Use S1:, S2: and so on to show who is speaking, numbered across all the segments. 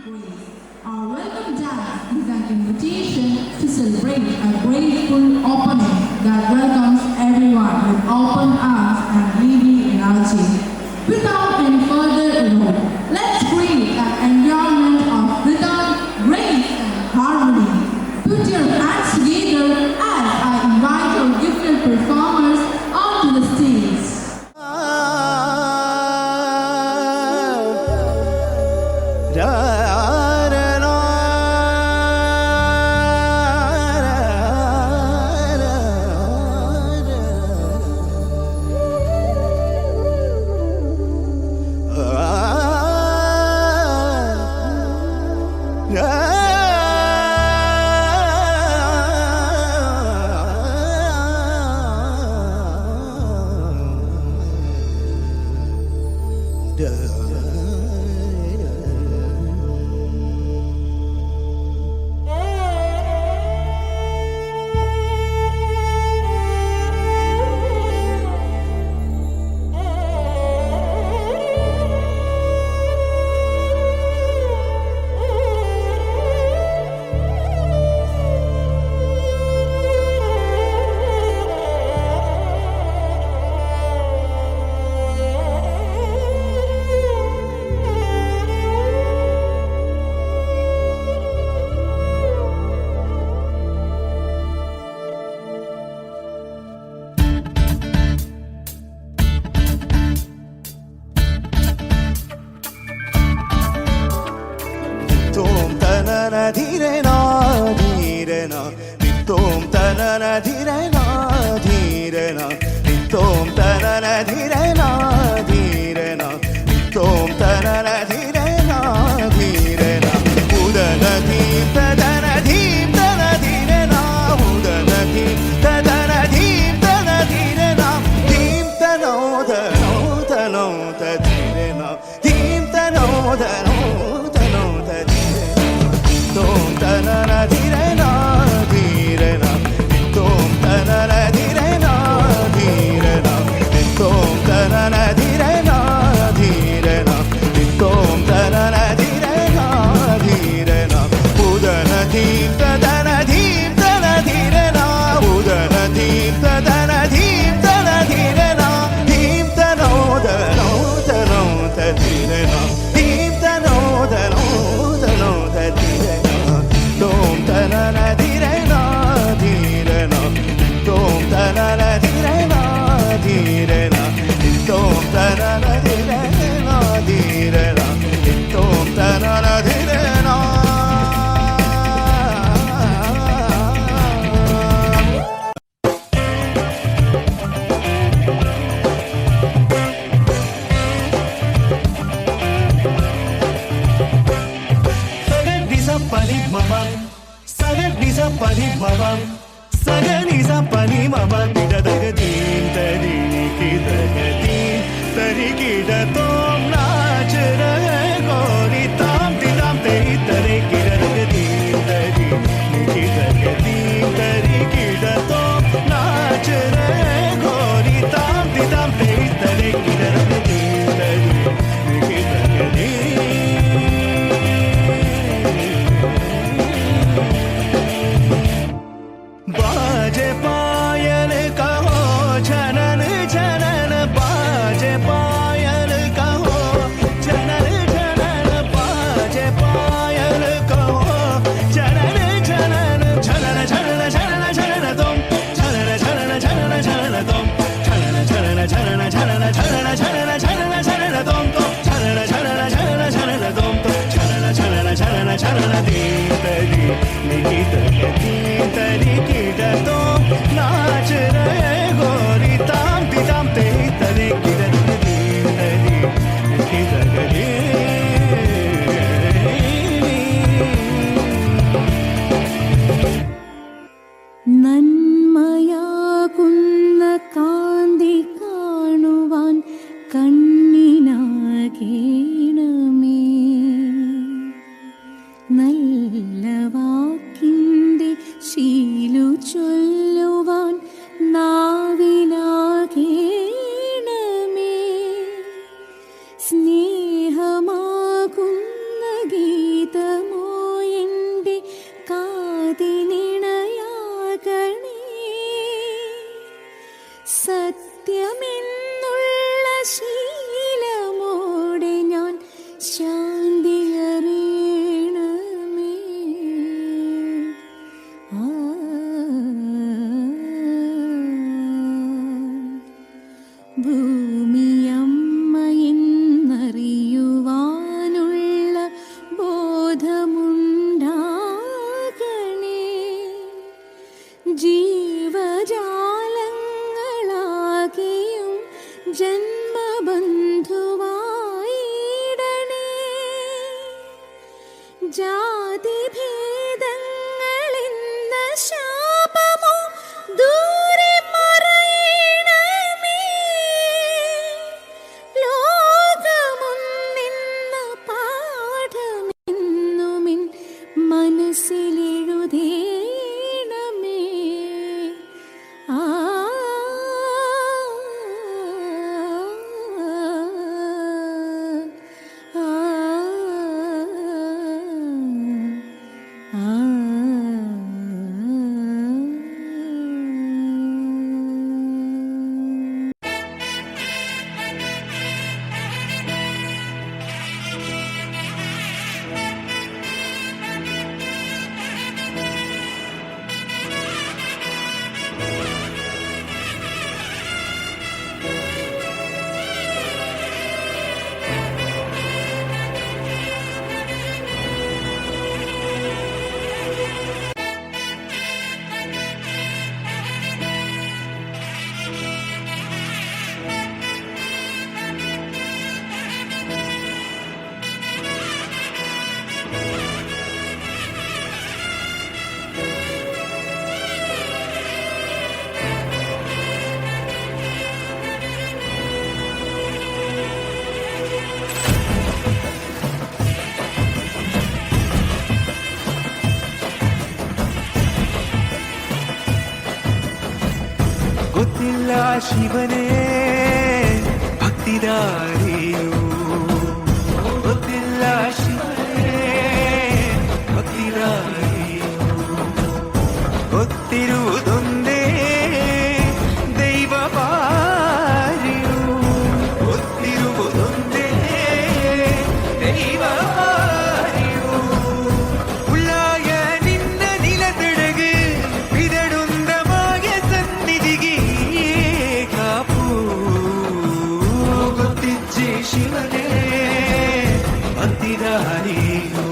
S1: Our welcome dance is an invitation to celebrate a grateful opening that welcomes everyone with open arms and lively energy. Without any further ado, let's create an environment of rhythm, grace, and harmony. Put your hands together as I invite our gifted performers onto the stage.
S2: धीरेना धीरेना नित्तोम तनना धीरेना धीरेना नित्तोम तनना धीरेना धीरेना नित्तोम तनना धीरेना धीरेना उदन धीम तदन धीम तन धीरेना उदन धीम तदन धीम तन धीरेना धीम तनो धनो तनो धीरेना धीम तनो धनो तनना धीरेना धीरेना नित्तोम तनना धीरेना धीरेना नित्तोम तनना धीरेना धीरेना नित्तोम तनना धीरेना धीरेना उदन धीम तदन धीम तन धीरेना उदन धीम तदन धीम तन धीरेना धीम तनो धनो तनो धीरेना धीम तनो धनो तनो धीरेना तोम तनना धीरेना धीरेना तोम तनना धीरेना धीरेना तोम तनना धीरेना धीरेना तोम तनना धीरेना
S3: Pani mama, sagani sa pani mama, tida dagadim tari kidagadim tari kida tom naach rahe gori tam tidam teri tari kidagadim tari kidagadim tari kida tom naach rahe gori tam tidam teri tari kidagadim tari kidagadim बाजे पायल कहो छनन छनन बाजे पायल कहो छनन छनन बाजे पायल कहो छनन छनन छनन छनन छनन छनन तुम छनन छनन छनन छनन तुम छनन छनन छनन छनन छनन छनन छनन छनन तुम छनन छनन छनन छनन तुम छनन छनन छनन छनन दीन तरी निकित दीन तरी किड तो नाच रहे गोरी ताम तिताम ते तरी किड दीन तरी निकित गली
S4: നന്മയാകുന്ന കാന്തി കാണുവാൻ കണ്ണിനാകേണമേ നല്ല വാക്കിൻ ജാതിഭേദങ്ങളെന്ന ശാപമോ ദൂരെ മറയണമേ. ലോകമൊന്നെന്ന പാഠമെന്നുമിൻ മനസ്സിലെഴുതേണമേ. ആ
S3: ಗೊತ್ತಿಲ್ಲ ಶಿವನೇ ಭಕ್ತಿದಾರಿಯು, ಗೊತ್ತಿಲ್ಲ ಶಿವನೇ ಭಕ್ತಿದಾರಿಯು, ಗೊತ್ತಿರುವುದೊಂದೇ ದೈವ ಬಾರಿಯು, ಗೊತ್ತಿರುವುದೊಂದೇ ದೈವ ಬಾರಿಯು. உள்ளாய நின்ற நிலத்தடகு விதடுந்தமாக சந்நிதிಗೆ காப்பு ಗೊತ್ತಿಚ್ಚಿ ಶಿವನೇ ಭಕ್ತಿದಾರಿಯು.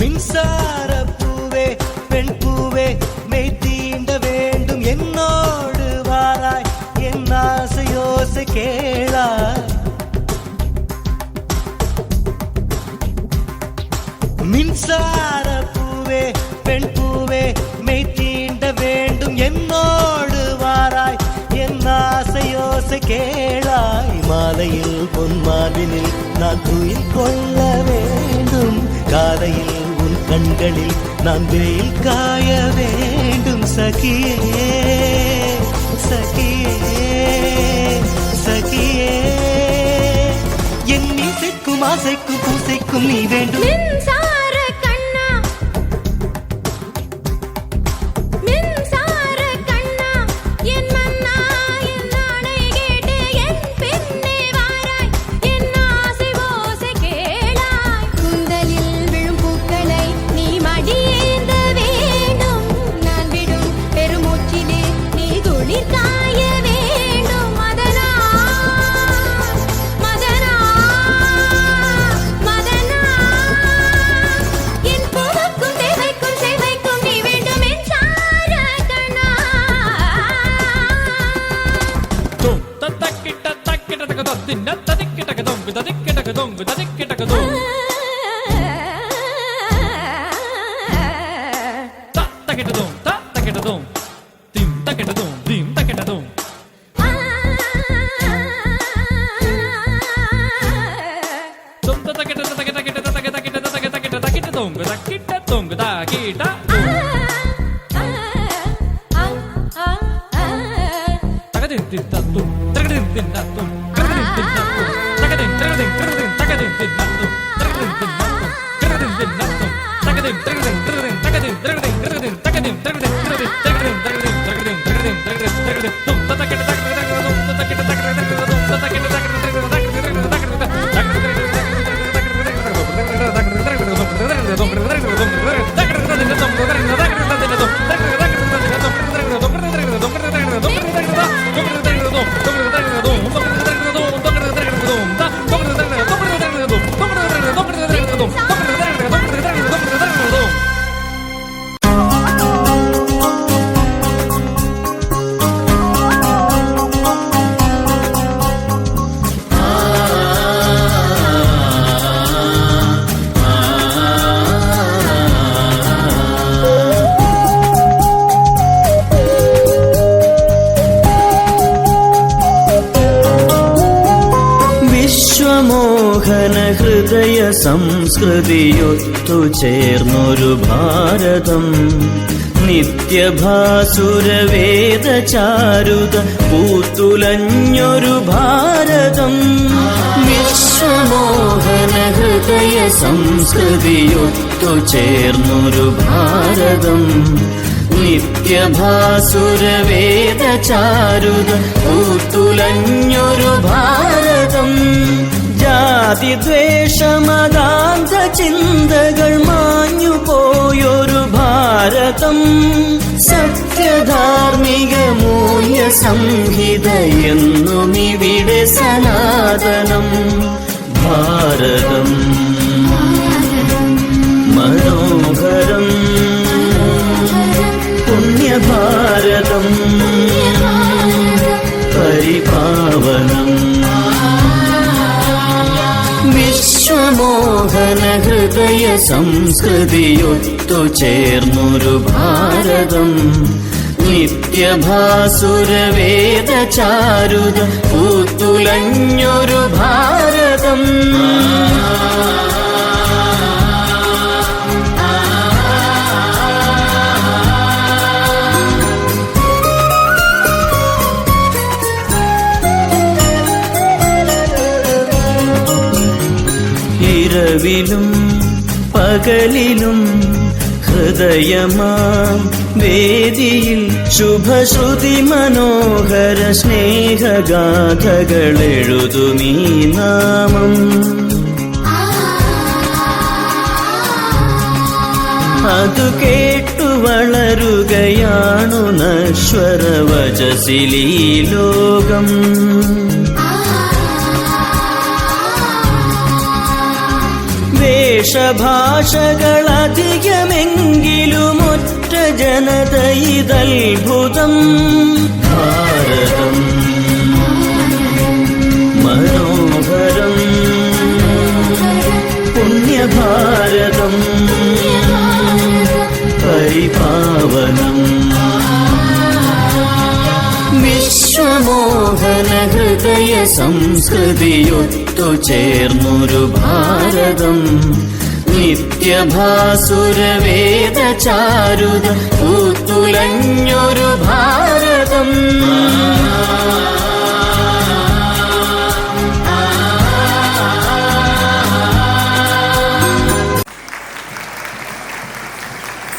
S3: மின்சார பூவே பெண் பூவே மெய் தீண்ட வேண்டும் என்னோடு வாராய் என் ஆசையோசை கேளாய். மின்சார பூவே பெண் பூவே மெய் தீண்ட வேண்டும் என்னோடு வாராய் என் ஆசையோசை கேளாய். மாலையில் பொன்மார்பினில் நான் துயில் கொள்ள வேண்டும், காலையில் உன் கண்களில் நான் வெயில் காய வேண்டும். சகியே சகியே சகியே, என் இசைக்கும் ஆசைக்கும் பூசைக்கும் நீ வேண்டும்.
S4: மின்சார கண்ணா மின்சார கண்ணா என் மன்னா என் ஆணை கேட்டு என் பெண்ணே வாராய் என் ஆசை ஓசை கேளாய். கூந்தலில் விழும் பூக்களை நீ மடியேந்த வேண்டும், நான் விடும் பெருமூச்சிலே நீ குளிர் காய வேண்டும். மதனா மதனா மதனா
S5: തകിടതും ത തകിടതും തിം തകിടതും ദിം തകിടതും തും തകിട തകിട തകിട തകിട തകിട തകിട തകിട തകിടതും തകിടതും തകിട തകദിൻ തിൻ തത്തും തകദിൻ തിൻ തത്തും തകദിൻ തിൻ തത്തും തകദിൻ തകദിൻ തകദിൻ തകദിൻ തിൻ തത്തും തകദിൻ തിൻ തത്തും തകദിൻ തിൻ തത്തും തകദിൻ തകദിൻ തകദിൻ തകദിൻ തകദിൻ തകദിൻ തകദിൻ തകദിൻ തകദിൻ തകദിൻ തകദിൻ തകദിൻ തകദിൻ തകദിൻ തകദിൻ തും തതകിട തകദിൻ തകദിൻ തും തതകിട തകദിൻ തകദിൻ തും തതകിട തകദിൻ തകദിൻ
S3: വിശ്വമോഹന ഹൃദയ സംസ്കൃതിയൊത്തു ചേർന്നൊരു ഭാരതം നിത്യഭാസുരവേദ ചാരുത പൂത്തുലഞ്ഞൊരു ഭാരതം വിശ്വമോഹന ഹൃദയ സംസ്കൃതിയൊത്തു ചേർന്നൊരു ഭാരതം നിത്യഭാസുരവേദ ചാരുത പൂത്തുലഞ്ഞൊരു ഭാരതം ജാതിദ്വേഷമതാന്ത ചിന്തകൾ മാഞ്ഞു പോയൊരു ഭാരതം സത്യധാർമ്മിക മൂല്യ സംഹിത എന്നുമിവിടെ സനാതനം ഭാരതം മനോഹരം പുണ്യഭാരതം പരിപാവനം വിശ്വമോഹന ഹൃദയ സംസ്കൃതിയൊത്തു ചേർന്നൊരു ഭാരതം നിത്യഭാസുരവേദ ചാരുത പൂത്തുലഞ്ഞൊരു ഭാരതം ഇരവിലും പകലിലും ഹൃദയമാം വേദിയിൽ ശുഭശ്രുതി മനോഹര സ്നേഹഗാഥകളെഴുതുമീ നാമം അതു കേട്ടു വളരുകയാണു നശ്വരവചസിലീ ലോകം വേഷഭാഷകളധികമെങ്കിലും ഒറ്റ ജനത ഇതത്ഭുതം ഭാരതം മനോഹരം പുണ്യഭാരതം പരിപാവനം വിശ്വമോഹന ഹൃദയ സംസ്കൃതിയൊത്തു ചേർന്നൊരു ഭാരതം നിത്യഭാസുരവേദ ചാരുത പൂത്തുലഞ്ഞൊരു ഭാരതം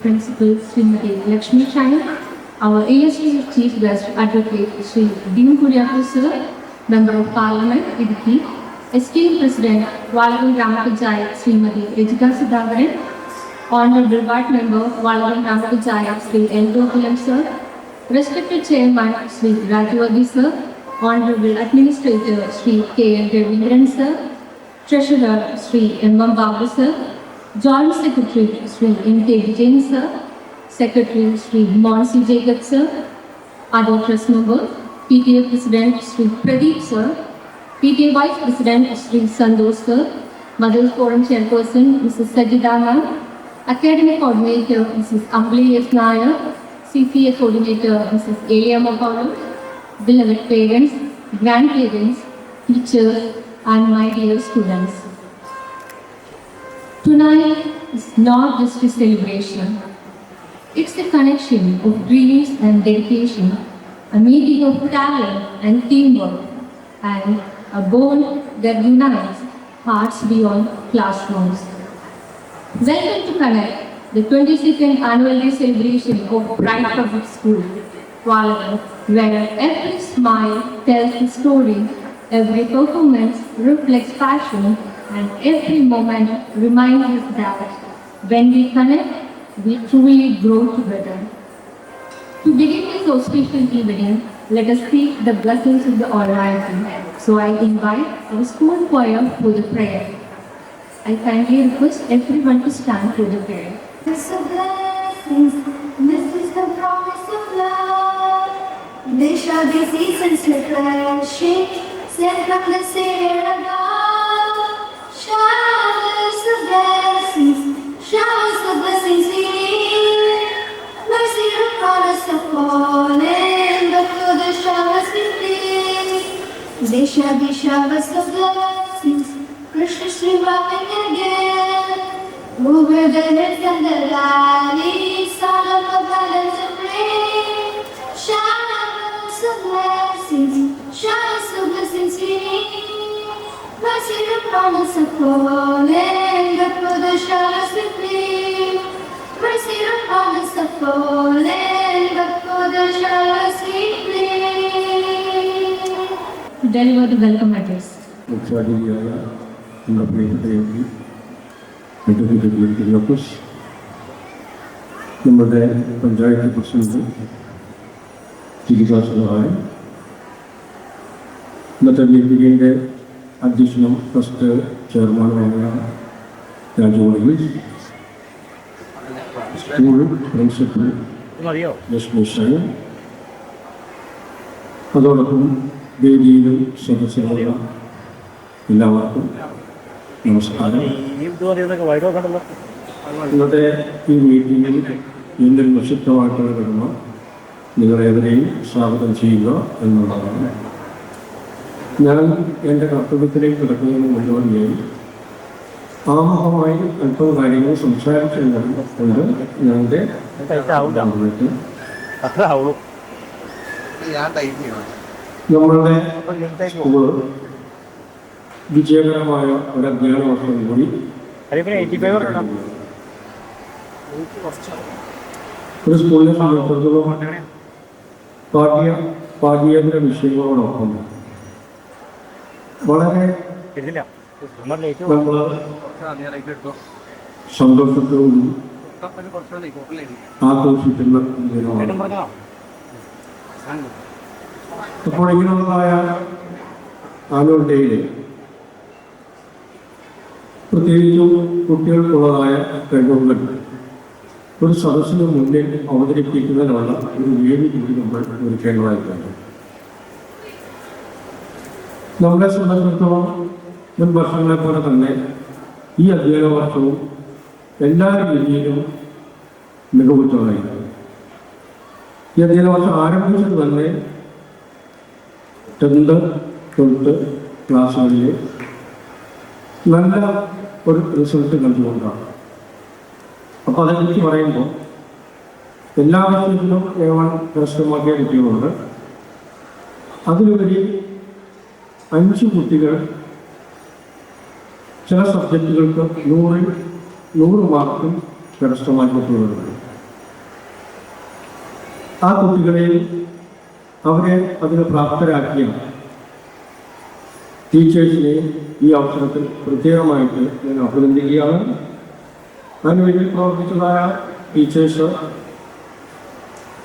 S6: Principal Srimati Lakshmi Chai, our illustrious Chief Guest Advocate Sri Dean Kuriakose Sir, Member of Parliament, Idukki, esteemed President Valaram Gramapanchayat Srimati Ejika Sudhakaran, Honorable Ward Member Valaram Gramapanchayat Sri L. Gokulam Sir, respected Chairman Sri Rajyavadi Sir, Honorable Administrator Sri K. N. Ravindran Sir, Treasurer Sri M. M. Babu Sir, Joint Secretary Sri N. K. Vijayan Sir, Secretary Sri Monsi Jacob Sir, other trust members, PTA President Sri Pradeep Sir, PTA Vice President Sri Sandosh Sir, Mothers Forum Chairperson Mrs. Sajida Ma'am, Academic Coordinator Mrs. Ambli S. Nair, CPA Coordinator Mrs. Elia Mapalo, beloved parents, grandparents, teachers, and my dear students. Tonight is not just a celebration. It's a connection of dreams and dedication, a meeting of talent and teamwork, and a bond that unites hearts beyond classrooms. Welcome to Connect, the 22nd annual day celebration of Bright Public School, Kuala, where every smile tells a story, every performance reflects passion, and every moment reminds us that when we connect, we truly grow together. To begin this auspicious evening, let us seek the blessings of the Almighty. So I invite our school choir for the prayer. I kindly request everyone to stand for the prayer.
S7: This of blessings, this is the promise of love. They shall be seasons refreshing, sent from the Savior above. Showers of blessings, showers of blessings we need. Mercy upon us have fallen, but for the showers we plead. They shall be showers of blessings, precious reviving again. Over the hills and the valleys, sound of abundance and rain. Showers of blessings, showers of blessings we need. Mercy upon us have fallen, but for the showers we plead. Mercy upon us have fallen, but for the showers we plead.
S6: To deliver the welcome address.
S8: മുഖ്യാതിഥിയായ നമ്മുടെ പ്രിയപ്പെട്ട M P advocate Kuriakose, നമ്മുടെ panchayat president ചികിത്സാ സഹായം, ഇന്നത്തെ മീറ്റിംഗിൻ്റെ അധ്യക്ഷനും trust ചെയർമാനുമായ രാജകോളിൽ, school principal Lakshmi Shine, അതോടൊപ്പം വേദിയിലും സദസ്സിലുള്ള എല്ലാവർക്കും നമസ്കാരം. ഇന്നത്തെ ഈ മീറ്റിങ്ങിൽ എൻ്റെ നിക്ഷിപ്തമായിട്ടുള്ള കടമ നിങ്ങളേവരെയും സ്വാഗതം ചെയ്യുക എന്നുള്ളതാണ്. ഞാൻ എൻ്റെ കർത്തവ്യത്തിലേക്ക് കിടക്കുന്നതിന് മുന്നോടിയായി ആമുഖമായി അല്പം കാര്യങ്ങൾ സംസാരിച്ചുകൊണ്ട് ഞങ്ങളുടെ നമ്മളുടെ സ്കൂള് വിജയകരമായ ഒരു അധ്യയന വർഷം കൂടി ഒരു സ്കൂളിനെ സംബന്ധിച്ചിടത്തോളം പാഠ്യേതര വിഷയങ്ങളോടൊപ്പം വളരെ നമ്മൾ സന്തോഷത്തോടും ആഘോഷിക്കുന്ന ദിനമാണ്. അപ്പോൾ ഇങ്ങനെയുള്ളതായ ആനുവൽ ഡേയിൽ പ്രത്യേകിച്ചും കുട്ടികൾക്കുള്ളതായ കഴിവുകൾ ഒരു സദസ്സിന് മുന്നിൽ അവതരിപ്പിക്കുന്നതിനുള്ള ഒരു വേദി കൂടി നമ്മൾ ഒരുക്കേണ്ടതായിട്ടുണ്ട്. നമ്മളെ സംബന്ധിച്ചിടത്തോളം മുൻ വർഷങ്ങളെ പോലെ തന്നെ ഈ അധ്യയന വർഷവും എല്ലാ രീതിയിലും മികവുറ്റതായിരുന്നു. ഈ അധ്യയന വർഷം ആരംഭിച്ചത് തന്നെ 10th 12th ക്ലാസ്സുകളിൽ നല്ല ഒരു റിസൾട്ട് കണ്ടുകൊണ്ടാണ്. അപ്പോൾ അതേക്കുറിച്ച് പറയുമ്പോൾ എല്ലാ വർഷത്തിലും A1 കരസ്ഥമാക്കിയ കുട്ടികളുണ്ട്. അതിലുപരി 5 കുട്ടികൾ ചില സബ്ജക്റ്റുകൾക്ക് 100 മാർക്കും കരസ്ഥമാക്കിയിട്ടുള്ളവരുണ്ട്. ആ കുട്ടികളെ അവരെ അതിന് പ്രാപ്തരാക്കിയ ടീച്ചേഴ്സിനെ ഈ അവസരത്തിൽ പ്രത്യേകമായിട്ട് ഞാൻ അഭിനന്ദിക്കുകയാണ്. അതിനുവേണ്ടി പ്രവർത്തിച്ചതായ ടീച്ചേഴ്സ്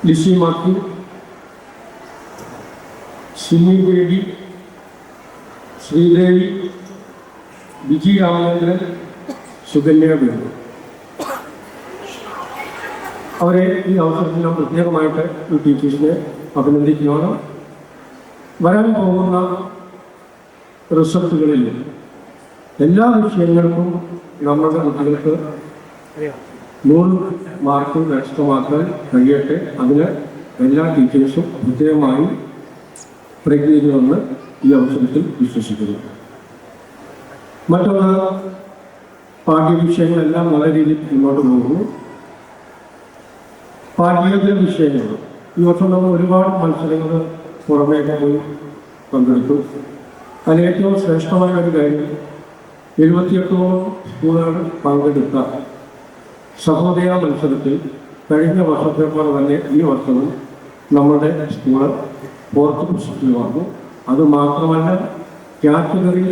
S8: ലിസി മാത്യു, സിമി ബേബി, ശ്രീദേവി, വിജി രാമചന്ദ്രൻ, സുകന്യ ബേബി, അവരെ ഈ അവസരത്തിൽ ഞാൻ പ്രത്യേകമായിട്ട് ഈ ടീച്ചേഴ്സിനെ അഭിനന്ദിക്കുകയാണ്. വരാൻ പോകുന്ന റിസൾട്ടുകളിൽ എല്ലാ വിഷയങ്ങൾക്കും നമ്മുടെ കുട്ടികൾക്ക് 100 മാർക്ക് കരസ്ഥമാക്കാൻ കഴിയട്ടെ. അതിന് എല്ലാ ടീച്ചേഴ്സും കൃത്യമായി പ്രയത്നിക്കുമെന്ന് ഈ അവസരത്തിൽ വിശ്വസിക്കുന്നു. മറ്റുള്ള പാഠ്യവിഷയങ്ങളെല്ലാം നല്ല രീതിയിൽ മുന്നോട്ട് പോകുന്നു. പാഠ്യേതര വിഷയങ്ങൾ ഈ വർഷം നമ്മൾ ഒരുപാട് മത്സരങ്ങൾ പുറമേക്ക് പോയി പങ്കെടുത്തു. അതിൽ ഏറ്റവും ശ്രേഷ്ഠമായ ഒരു കാര്യം 78ഓളം സ്കൂളുകൾ പങ്കെടുത്ത സഹോദയ മത്സരത്തിൽ കഴിഞ്ഞ വർഷത്തെ പോലെ തന്നെ ഈ വർഷവും നമ്മുടെ സ്കൂള് 4th പൊസിഷനിൽ വന്നു. അതുമാത്രമല്ല കാറ്റഗറി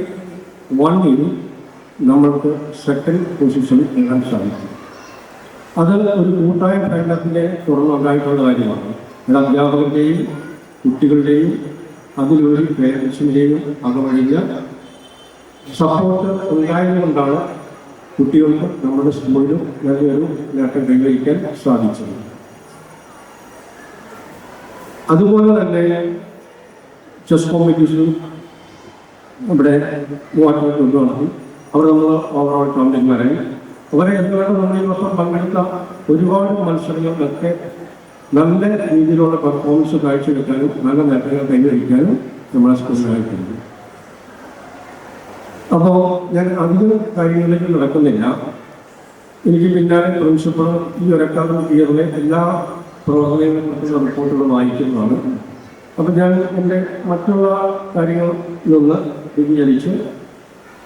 S8: 1ൽ നമ്മൾക്ക് 2nd പൊസിഷനിൽ നേടാൻ സാധിക്കും. അത് ഒരു കൂട്ടായ പ്രയത്നത്തിൻ്റെ തുടർന്നുണ്ടായിട്ടുള്ള കാര്യമാണ്. അത് അധ്യാപകരുടെയും കുട്ടികളുടെയും അതിലൊരു പേരൻസിൻ്റെയും അതുവഴിഞ്ഞ സപ്പോർട്ട് ഉണ്ടായതുകൊണ്ടാണ് കുട്ടികൾക്ക് നമ്മുടെ സ്കൂളിലും നല്ലൊരു നേട്ടം കൈവരിക്കാൻ സാധിച്ചത്. അതുപോലെ തന്നെ ചെസ് കോമ്പറ്റീഷനും ഇവിടെ മൂവാറ്റുപുഴ കൊണ്ടുവന്നു. അവിടെ നമ്മൾ ഓവറോൾ ചാമ്പ്യന്മാരായി. അവരെ എന്തുകൊണ്ട് നമ്മൾ ഈ വർഷം പങ്കെടുത്ത ഒരുപാട് മത്സരങ്ങളിലൊക്കെ നല്ല രീതിയിലുള്ള പെർഫോമൻസ് കാഴ്ചവെക്കാനും നല്ല നേട്ടങ്ങൾ കൈവരിക്കാനും നമ്മളെ സ്കൂളിലായിട്ടുണ്ട്. അപ്പോൾ ഞാൻ അധികം കാര്യങ്ങളിലേക്ക് നടക്കുന്നില്ല. എനിക്ക് പിന്നാലെ പ്രിൻസിപ്പൾ ഈ ഒരു അക്കാദമിക് ഇയറിലെ എല്ലാ പ്രവർത്തനങ്ങളെ കുറിച്ചുള്ള റിപ്പോർട്ടുകൾ വായിക്കുന്നതാണ്. അപ്പം ഞാൻ എൻ്റെ മറ്റുള്ള കാര്യങ്ങളിൽ നിന്ന് വ്യതിചലിച്ച്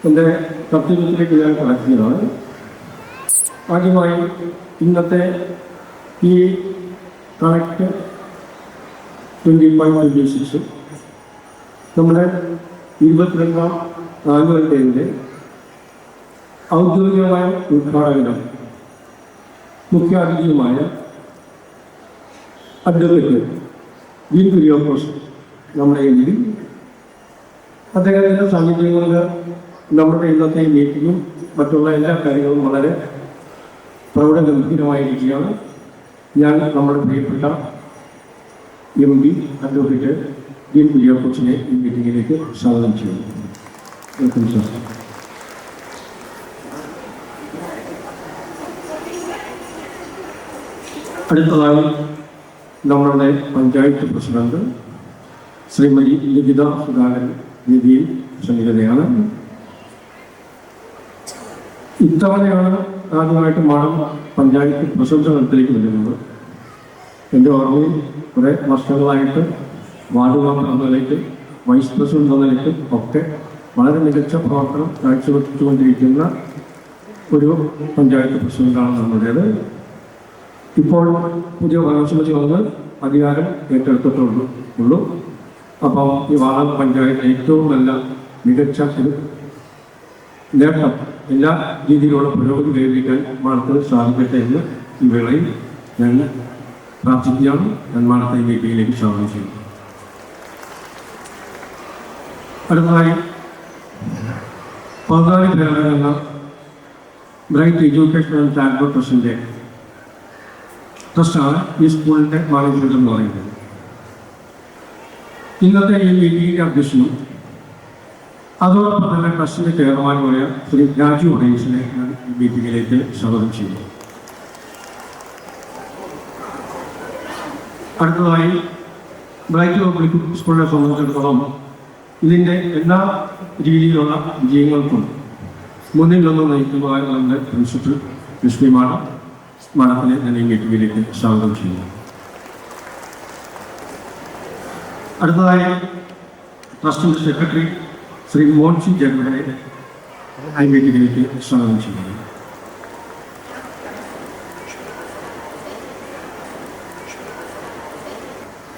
S8: എൻ്റെ കർത്തവ്യത്തിലേക്ക് ഞാൻ കടക്കുകയാണ്. ആദ്യമായി ഇന്നത്തെ ഈ കണക്ട് 25-26 നമ്മുടെ 22ാം ആനുവൽ ഡേയുടെ ഔദ്യോഗികമായ ഉദ്ഘാടനം മുഖ്യാതിഥിയുമായ അഡ്വക്കേറ്റ് ഡീൻ കുര്യാക്കോസ് നമ്മുടെ എഴുതി അദ്ദേഹത്തിൻ്റെ സാന്നിധ്യങ്ങളിൽ നമ്മുടെ ഇന്നത്തെ മീറ്റിങ്ങും മറ്റുള്ള എല്ലാ കാര്യങ്ങളും വളരെ പ്രൗഢഗംഭീരമായിരിക്കുകയാണ്. ഞാൻ നമ്മുടെ പ്രിയപ്പെട്ട MP അഡ്വക്കേറ്റ് ഡീൻ കുര്യാക്കോസിനെ ഈ മീറ്റിങ്ങിലേക്ക് സ്വാഗതം ചെയ്യുന്നു. Welcome sir. അടുത്തതായി നമ്മളുടെ പഞ്ചായത്ത് പ്രസിഡന്റ് ശ്രീമതി ലിഖിത സുധാകരൻ വേദിയിൽ സന്നിഹിതയാണ്. ഇത്തവണയാണ് ആദ്യമായിട്ട് മാഡം പഞ്ചായത്ത് പ്രസിഡന്റ് തലത്തിലേക്ക് വരുന്നത്. എൻ്റെ ഓർമ്മയിൽ കുറേ വർഷങ്ങളായിട്ട് വാർഡ് മെമ്പർ എന്ന നിലയ്ക്ക് വൈസ് പ്രസിഡന്റ് എന്ന നിലയ്ക്ക് ഒക്കെ വളരെ മികച്ച പ്രവർത്തനം കാഴ്ചവെച്ചുകൊണ്ടിരിക്കുന്ന ഒരു പഞ്ചായത്ത് പ്രസിഡന്റാണ് നമ്മുടേത്. ഇപ്പോൾ പുതിയ ഭരണസമിതി വന്ന് അധികാരം ഏറ്റെടുത്തിട്ടുള്ളൂ. അപ്പോൾ ഈ വാർഡ് പഞ്ചായത്ത് ഏറ്റവും നല്ല മികച്ച ഒരു നേട്ടം എല്ലാ രീതിയിലുള്ള പുരോഗതി കൈവരിക്കാൻ മാഡത്തിന് സാധിക്കട്ടെ എന്ന് ഈ വേളയിൽ ഞാൻ പ്രാർത്ഥിക്കുകയാണ്. ഞാൻ മാഡത്തെ മീറ്റിംഗിലേക്ക് സ്വാഗതം ചെയ്യുന്നു. അടുത്തതായി 14 പേരടങ്ങുന്ന ബ്രൈറ്റ് എഡ്യൂക്കേഷൻ ആൻഡ് ചാരിറ്റബിൾ ട്രസ്റ്റിൻ്റെ ട്രസ്റ്റാണ് ഈ സ്കൂളിൻ്റെ മാനേജ്മെൻറ്റ് എന്ന് പറയുന്നത്. ഇന്നത്തെ ഈ മീറ്റിംഗിൻ്റെ അധ്യക്ഷനും അതോടൊപ്പം തന്നെ ട്രസ്റ്റിൻ്റെ ചെയർമാനുമായ ശ്രീ രാജു റൈസിനെ ഞാൻ ഈ മീറ്റിംഗിലേക്ക് സ്വാഗതം ചെയ്യുന്നു. അടുത്തതായി ബ്രൈറ്റ് പബ്ലിക് സ്കൂളിനെ സംബന്ധിച്ചിടത്തോളം ഇതിൻ്റെ എല്ലാ രീതിയിലുള്ള വിജയങ്ങൾക്കും മുന്നിൽ നിന്ന് നയിക്കുന്നതായ നമ്മുടെ പ്രിൻസിപ്പൽ ലക്ഷ്മി മാഡത്തിനെ ഞാൻ ഈ മീറ്റിംഗിലേക്ക് സ്വാഗതം ചെയ്യുന്നു. അടുത്തതായി ട്രസ്റ്റിൻ്റെ സെക്രട്ടറി ശ്രീ മോൻസി ജഗുനെ ഈ മീറ്റിംഗിലേക്ക് സ്വാഗതം ചെയ്യുന്നു.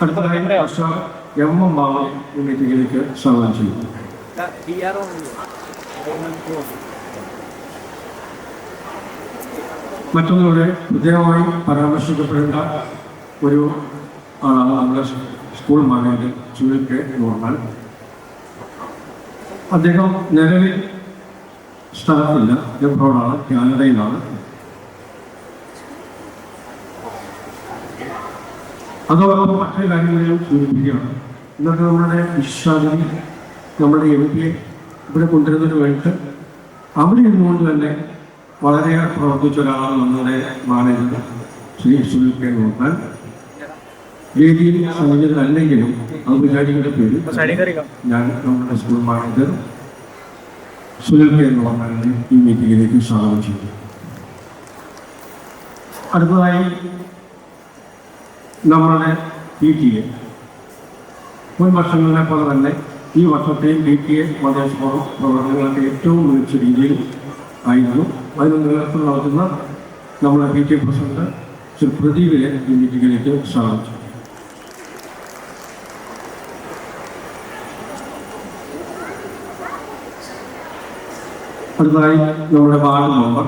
S8: അടുത്തതായി ട്രസ്റ്റർ M.M. ബാബു ഈ മീറ്റിംഗിലേക്ക് സ്വാഗതം ചെയ്യുന്നു. മറ്റൊന്നിലൂടെ പ്രത്യേകമായി പരാമർശിക്കപ്പെടേണ്ട ഒരു ആളാണ് നമ്മുടെ school manager Sunil K normal. അദ്ദേഹം നിലവിൽ സ്ഥലത്തില്ല, എബ്രോഡാണ്, കാനഡയിലാണ്. അതോടൊപ്പം മറ്റു കാര്യങ്ങളിലും സൂചിപ്പിക്കുകയാണ്. ഇന്നത്തെ നമ്മുടെ വിശ്വാസിനി നമ്മുടെ MP ഇവിടെ കൊണ്ടുവരുന്നതിന് വേണ്ടിയിട്ട് അവിടെ ഇരുന്നുകൊണ്ട് തന്നെ വളരെയേറെ പ്രവർത്തിച്ച ഒരാളാണ് നമ്മുടെ മാനേജർ ശ്രീ സുനിൽ കെ നോക്കാൻ വേദിയിൽ സന്നിഹിതരല്ലെങ്കിലും ഔപചാരികളുടെ പേരിൽ ഞാൻ നമ്മുടെ സ്കൂൾ മാനേജർ സുനിൽ കെ നോക്കാനെ ഈ മീറ്റിംഗിലേക്ക് സ്വാഗതം ചെയ്തു. അടുത്തതായി നമ്മളുടെ PTA മുൻ വർഷങ്ങളിലെ പോലെ തന്നെ ഈ വർഷത്തെയും PTA മതേശ്വര പ്രവർത്തനങ്ങൾക്ക് ഏറ്റവും മികച്ച രീതിയിൽ ആയിരുന്നു. അതിന് നേതൃത്വം നടത്തുന്ന നമ്മുടെ PTA പ്രസിഡന്റ് ശ്രീ പ്രദീപിനെ ഈ മീറ്റിംഗിലേക്ക് സ്വാഗതം ചെയ്തു. അടുത്തതായി നമ്മുടെ വാർഡ് മെമ്പർ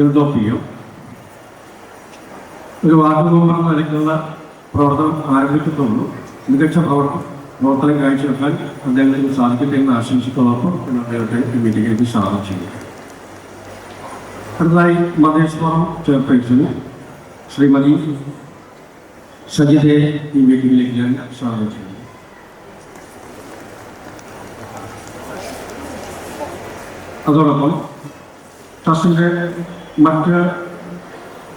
S8: എൽദോപിയോ ഒരു വാർഡ് മെമ്പർ നിലയ്ക്കുള്ള പ്രവർത്തനം ആരംഭിച്ചിട്ടുള്ളൂ. മികച്ച പ്രവർത്തനം കാഴ്ചവെക്കാൻ അദ്ദേഹത്തിന് സാധിക്കട്ടെ എന്ന് ആശംസിക്കുന്നതോടൊപ്പം അദ്ദേഹത്തെ ഈ മീറ്റിംഗിലേക്ക് സ്വാഗതം ചെയ്തു. അടുത്തതായി മതേശ്വരം ചെയർപേഴ്സൺ ശ്രീമതി സജിതയെ ഈ മീറ്റിംഗിലേക്ക് ഞാൻ സ്വാഗതം ചെയ്യുന്നു. അതോടൊപ്പം ട്രസ്റ്റിൻ്റെ മറ്റ്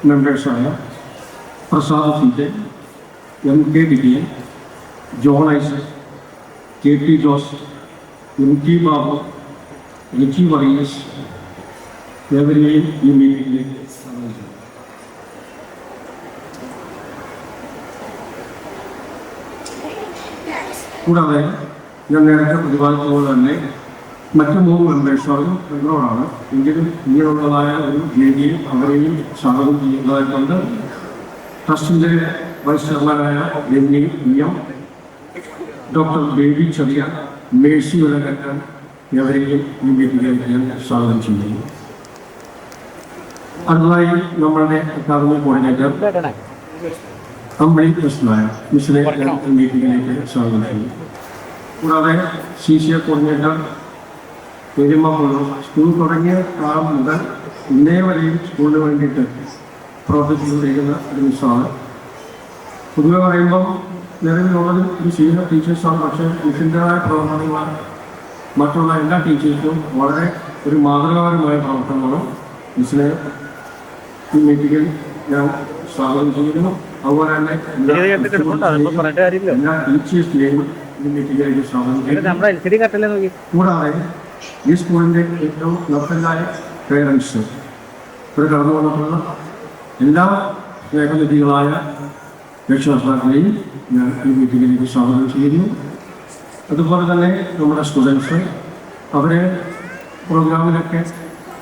S8: മെമ്പേഴ്സായ പ്രസാദ് സീറ്റ്, MK Vijayan, John Isaac, KT Jose, MT Babu, Richie Varghese എന്നിവരെയും ഈ മീറ്റിംഗിലേക്ക് സ്വാഗതം ചെയ്യുന്നു. കൂടാതെ ഞാൻ നേരത്തെ പ്രതിപാദിച്ചതുപോലെ തന്നെ മറ്റു 3 മെമ്പേഴ്സോടാണ് എങ്കിലും ഇങ്ങനെയുള്ളതായ ഒരു വേദിയിൽ അവരെയും സ്വാഗതം ചെയ്യുന്നതായിക്കൊണ്ട് ട്രസ്റ്റിൻ്റെ വൈസ് ചെയർമാനായ ME ഡോക്ടർ ബേബി ചെറിയ, മേഴ്സി വിലകറ്റാൻ എവരെയും ഈ മീറ്റിംഗിലേക്ക് ഞാൻ സ്വാഗതം ചെയ്യുന്നു. അടുത്തതായി നമ്മളുടെ അക്കാദമി കോർഡിനേറ്റർ അമ്പിളി കൃഷ്ണനായ മിസ്സിനെ മീറ്റിംഗിലേക്ക് സ്വാഗതം ചെയ്യുന്നു. കൂടാതെ CCA കോർഡിനേറ്റർ സ്കൂൾ തുടങ്ങിയ കാലം മുതൽ ഇന്നേ വരെയും സ്കൂളിന് വേണ്ടിയിട്ട് പ്രവർത്തിച്ചുകൊണ്ടിരിക്കുന്ന ഒരു മിസ്സാണ്. പൊതുവെ പറയുമ്പം നിലവിലുള്ളത് ഒരു സീനിയർ ടീച്ചേഴ്സാണ്. പക്ഷേ മിസ്സിൻ്റെതായ പ്രവർത്തനങ്ങൾ മറ്റുള്ള എല്ലാ ടീച്ചേഴ്സും വളരെ ഒരു മാതൃകാപരമായ പ്രവർത്തനങ്ങളും മിസ്സിനെ ഈ മീറ്റിംഗിൽ ഞാൻ സ്വാഗതം ചെയ്യുന്നു. അതുപോലെ തന്നെ എല്ലാ ടീച്ചേഴ്സിനെയും ഈ മീറ്റിംഗിലേക്ക് സ്വാഗതം ചെയ്യുന്നു. കൂടാതെ ഈ സ്കൂളിൻ്റെ ഏറ്റവും നിർത്തലായ പേരൻസ് ഇവിടെ കടന്നു വന്നിട്ടുള്ള എല്ലാ സ്നേഹനിധികളായ രക്ഷകർത്താക്കളെയും ഞാൻ ഈ മീറ്റിംഗിലേക്ക് സ്വാഗതം ചെയ്യുന്നു. അതുപോലെ തന്നെ നമ്മുടെ സ്റ്റുഡൻസ് അവരെ പ്രോഗ്രാമിലൊക്കെ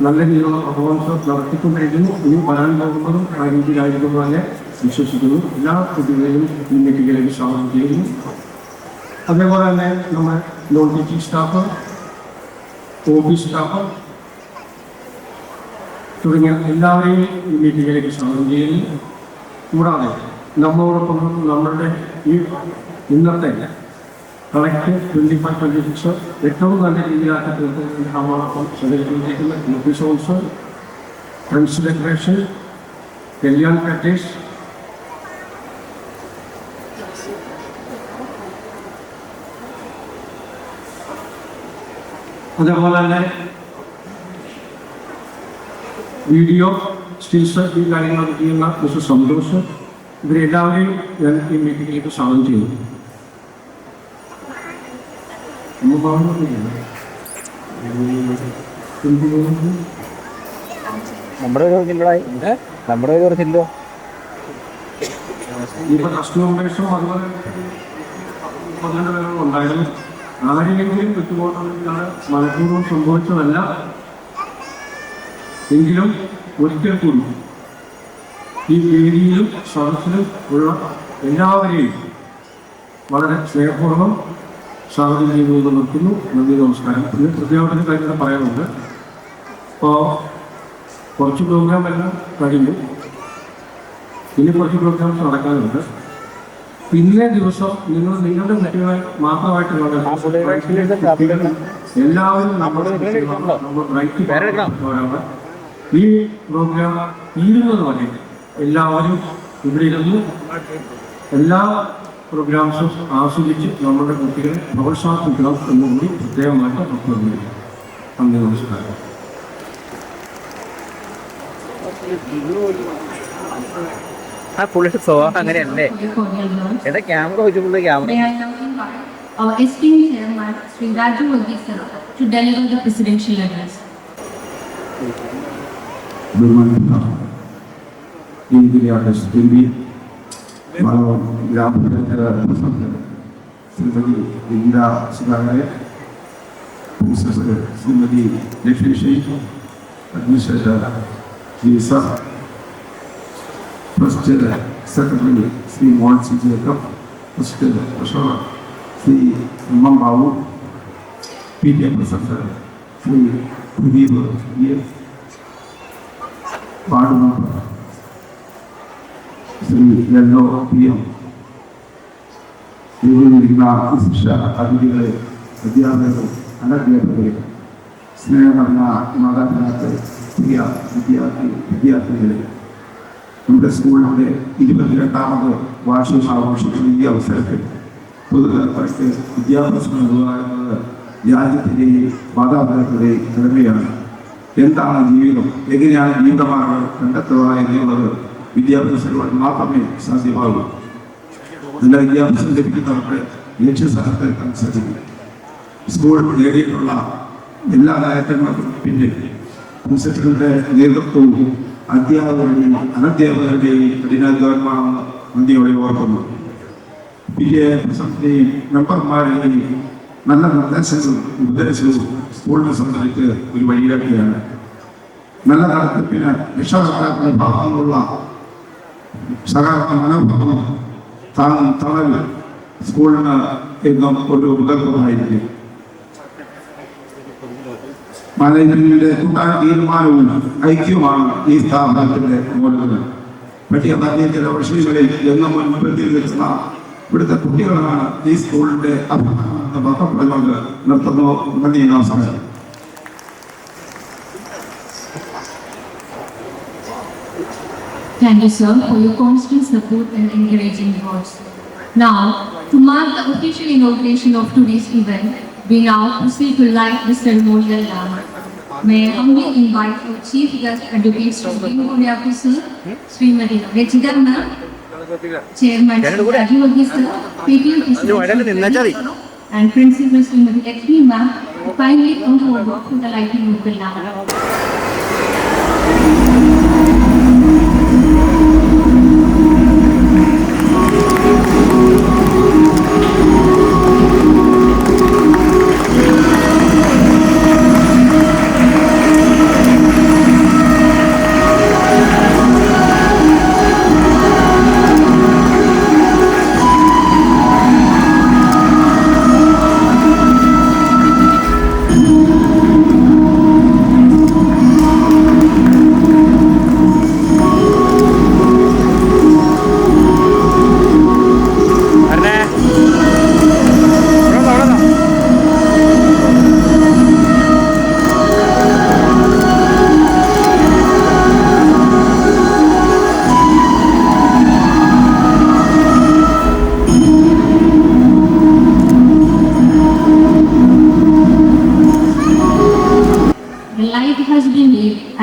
S8: നല്ല രീതിയിലുള്ള പെർഫോമൻസ് നടത്തിക്കൊണ്ടിരിക്കുന്നു. ഇനി വരാൻ പോകുന്നതും ആ രീതിയിലായിരിക്കും തന്നെ വിശ്വസിക്കുന്നു. എല്ലാ കുട്ടികളെയും ഈ മീറ്റിംഗിലേക്ക് സ്വാഗതം ചെയ്യുന്നു. അതേപോലെ തന്നെ നമ്മുടെ non teaching staff, office staff തുടങ്ങിയ എല്ലാവരെയും ഈ മീറ്റിംഗിലേക്ക് സ്വാഗതം ചെയ്യുന്നു. കൂടാതെ നമ്മളോടൊപ്പം നമ്മളുടെ ഈ ഇന്നത്തെ കളക്ട് 25-26 ഏറ്റവും നല്ല രീതിയിലാക്കി തീർക്കുന്നതിന് നമ്മളോടൊപ്പം സഹകരിച്ചിരിക്കുന്ന officers, friends decoration, Kalyan package, അതേപോലെ തന്നെ വീഡിയോ സ്റ്റിൽസ് ഈ കാര്യങ്ങളൊക്കെ ചെയ്യുന്ന മിസ്റ്റർ സന്തോഷ്, ഇവരെല്ലാവരെയും ഞാൻ ഈ മീറ്റിംഗിലേക്ക് സ്വാഗതം ചെയ്യുന്നു. ഇപ്പൊ ട്രസ്റ്റ് മെമ്പേഴ്സും അതുപോലെ 12 പേരും ഉണ്ടായിരുന്നു. ആരെങ്കിലും വിട്ടുപോകുന്നതിനാണ് മനഃപൂർവ്വം സംഭവിച്ചതല്ല. എങ്കിലും ഒരിക്കൽ കൂടി ഈ വേദിയിലും സദസ്സിലും ഉള്ള എല്ലാവരെയും വളരെ സ്നേഹപൂർവ്വം സ്വാഗതം ചെയ്തുകൊണ്ട് നിർത്തുന്നു. നന്ദി, നമസ്കാരം. പിന്നെ പ്രത്യേകത്തിന് കാര്യങ്ങൾ പറയാനുണ്ട്. ഇപ്പോൾ കുറച്ച് പ്രോഗ്രാം എല്ലാം കഴിഞ്ഞു. ഇനി കുറച്ച് പ്രോഗ്രാംസ് നടക്കാനുണ്ട്. ഇന്നേ ദിവസം നിങ്ങളുടെ കുട്ടികളെ മാത്രമായിട്ട് എല്ലാവരും നമ്മുടെ ഈ പ്രോഗ്രാം തീരുന്നത് വരെ എല്ലാവരും ഇവിടെ ഇരുന്ന് എല്ലാ പ്രോഗ്രാംസും ആസ്വദിച്ച് നമ്മുടെ കുട്ടികളെ പ്രോത്സാഹിപ്പിക്കണം എന്നുകൂടി പ്രത്യേകമായിട്ട് ഉറപ്പുവരുന്നു. നന്ദി, നമസ്കാരം.
S3: ആ പുള്ളിയുടെ സ്വഭാവം അങ്ങനെയല്ലേ?
S6: for your cordial words.
S3: എടാ ക്യാമറ വെച്ച് പുള്ളി camera
S6: May I now invite our esteemed chairman, Sri Raju Vagi sir, to deliver the presidential address.
S8: ബഹുമാനപ്പെട്ട ഇന്ത്യയുടെ Shrimati grama panchayat president Shrimati Indira Sudhakaran, principal Shrimati Lakshmi Sheikh, administrator Shri sir, first secretary Shri Mohan C Jacob, first treasurer Shri M Babu, P T A president Shri Pradeep ward member Shri യെല്ലോ P M, ഇതിലിരിക്കുന്ന ശിക്ഷ അതിഥികളെ, അധ്യാപകർ, അനധ്യാപകരെ, സ്നേഹം നിറഞ്ഞ മാതാപിതാക്കളെ, പ്രിയ വിദ്യാർത്ഥികളെ, നമ്മുടെ സ്കൂളിൻ്റെ 22ാമത് വാർഷികം ആഘോഷിക്കുന്ന ഈ അവസരത്തിൽ പൊതുതലമുറയ്ക്ക് വിദ്യാഭ്യാസം നൽകുന്നത് രാജ്യത്തിൻ്റെയും മാതാപിതാക്കളുടെയും കടമയാണ്. എന്താണ് ജീവിതം, എങ്ങനെയാണ് ജീവിതമാർഗം കണ്ടെത്തുക എന്നുള്ളത് വിദ്യാഭ്യാസത്തിലൂടെ മാത്രമേ സാധ്യമാകൂ. നല്ല വിദ്യാഭ്യാസം ലഭിക്കുന്നവർക്ക് ലക്ഷ്യസ്ഥാനത്തേക്കനുസരിച്ച് സ്കൂൾ നേടിയിട്ടുള്ള എല്ലാ നേട്ടങ്ങൾക്കും പിന്നിൽ പ്രിൻസിപ്പലിൻ്റെ നേതൃത്വവും അധ്യാപകരുടെയും അനധ്യാപകരുടെയും കഠിനാധ്വാനമാണെന്ന് നന്ദിയോടെ ഓർക്കുന്നു. പി ടി എ പ്രസിഡന്റിനെയും മെമ്പർമാരുടെയും നല്ല നിർദ്ദേശങ്ങളും ഉപദേശവും സ്കൂളിനെ സംബന്ധിച്ച് ഒരു വഴികാട്ടിയാണ്. നല്ല നടത്തിപ്പിന് രക്ഷകർത്താക്കളുടെ ഭാഗങ്ങളുള്ള സഹകരണ മനോഭാവം തണൽ സ്കൂളിന് എന്നും ഒരു മുതൽക്കൂറായിരിക്കും. മാനേജ്മെന്റിന്റെ കൂട്ടായ തീരുമാനവും ഐക്യവുമാണ് ഈ സ്ഥാപനത്തിന്റെ മൂലധനം. പറ്റിയ ചില വിഷയങ്ങളിൽ എന്നും മുൻപന്തിയിൽ നിൽക്കുന്ന ഇവിടുത്തെ കുട്ടികളാണ് ഈ സ്കൂളിന്റെ അഭിമാനമെന്ന് ബന്ധപ്പെടുന്നത്. നിർത്തുന്നു. നന്ദി, നമസ്കാരം.
S6: Thank you, sir, for your constant support and encouraging words. Now, to mark the official inauguration of today's event, we now proceed to light the ceremonial lamp. May I humbly invite our chief guest advocate Sri Vinodyaku sir, Srimati Rachita ma'am, Chairman Sri Raju Vagi sir, PTA President and Principal Srimati Lakshmi ma'am, to kindly come forward to the lighting of the lamp.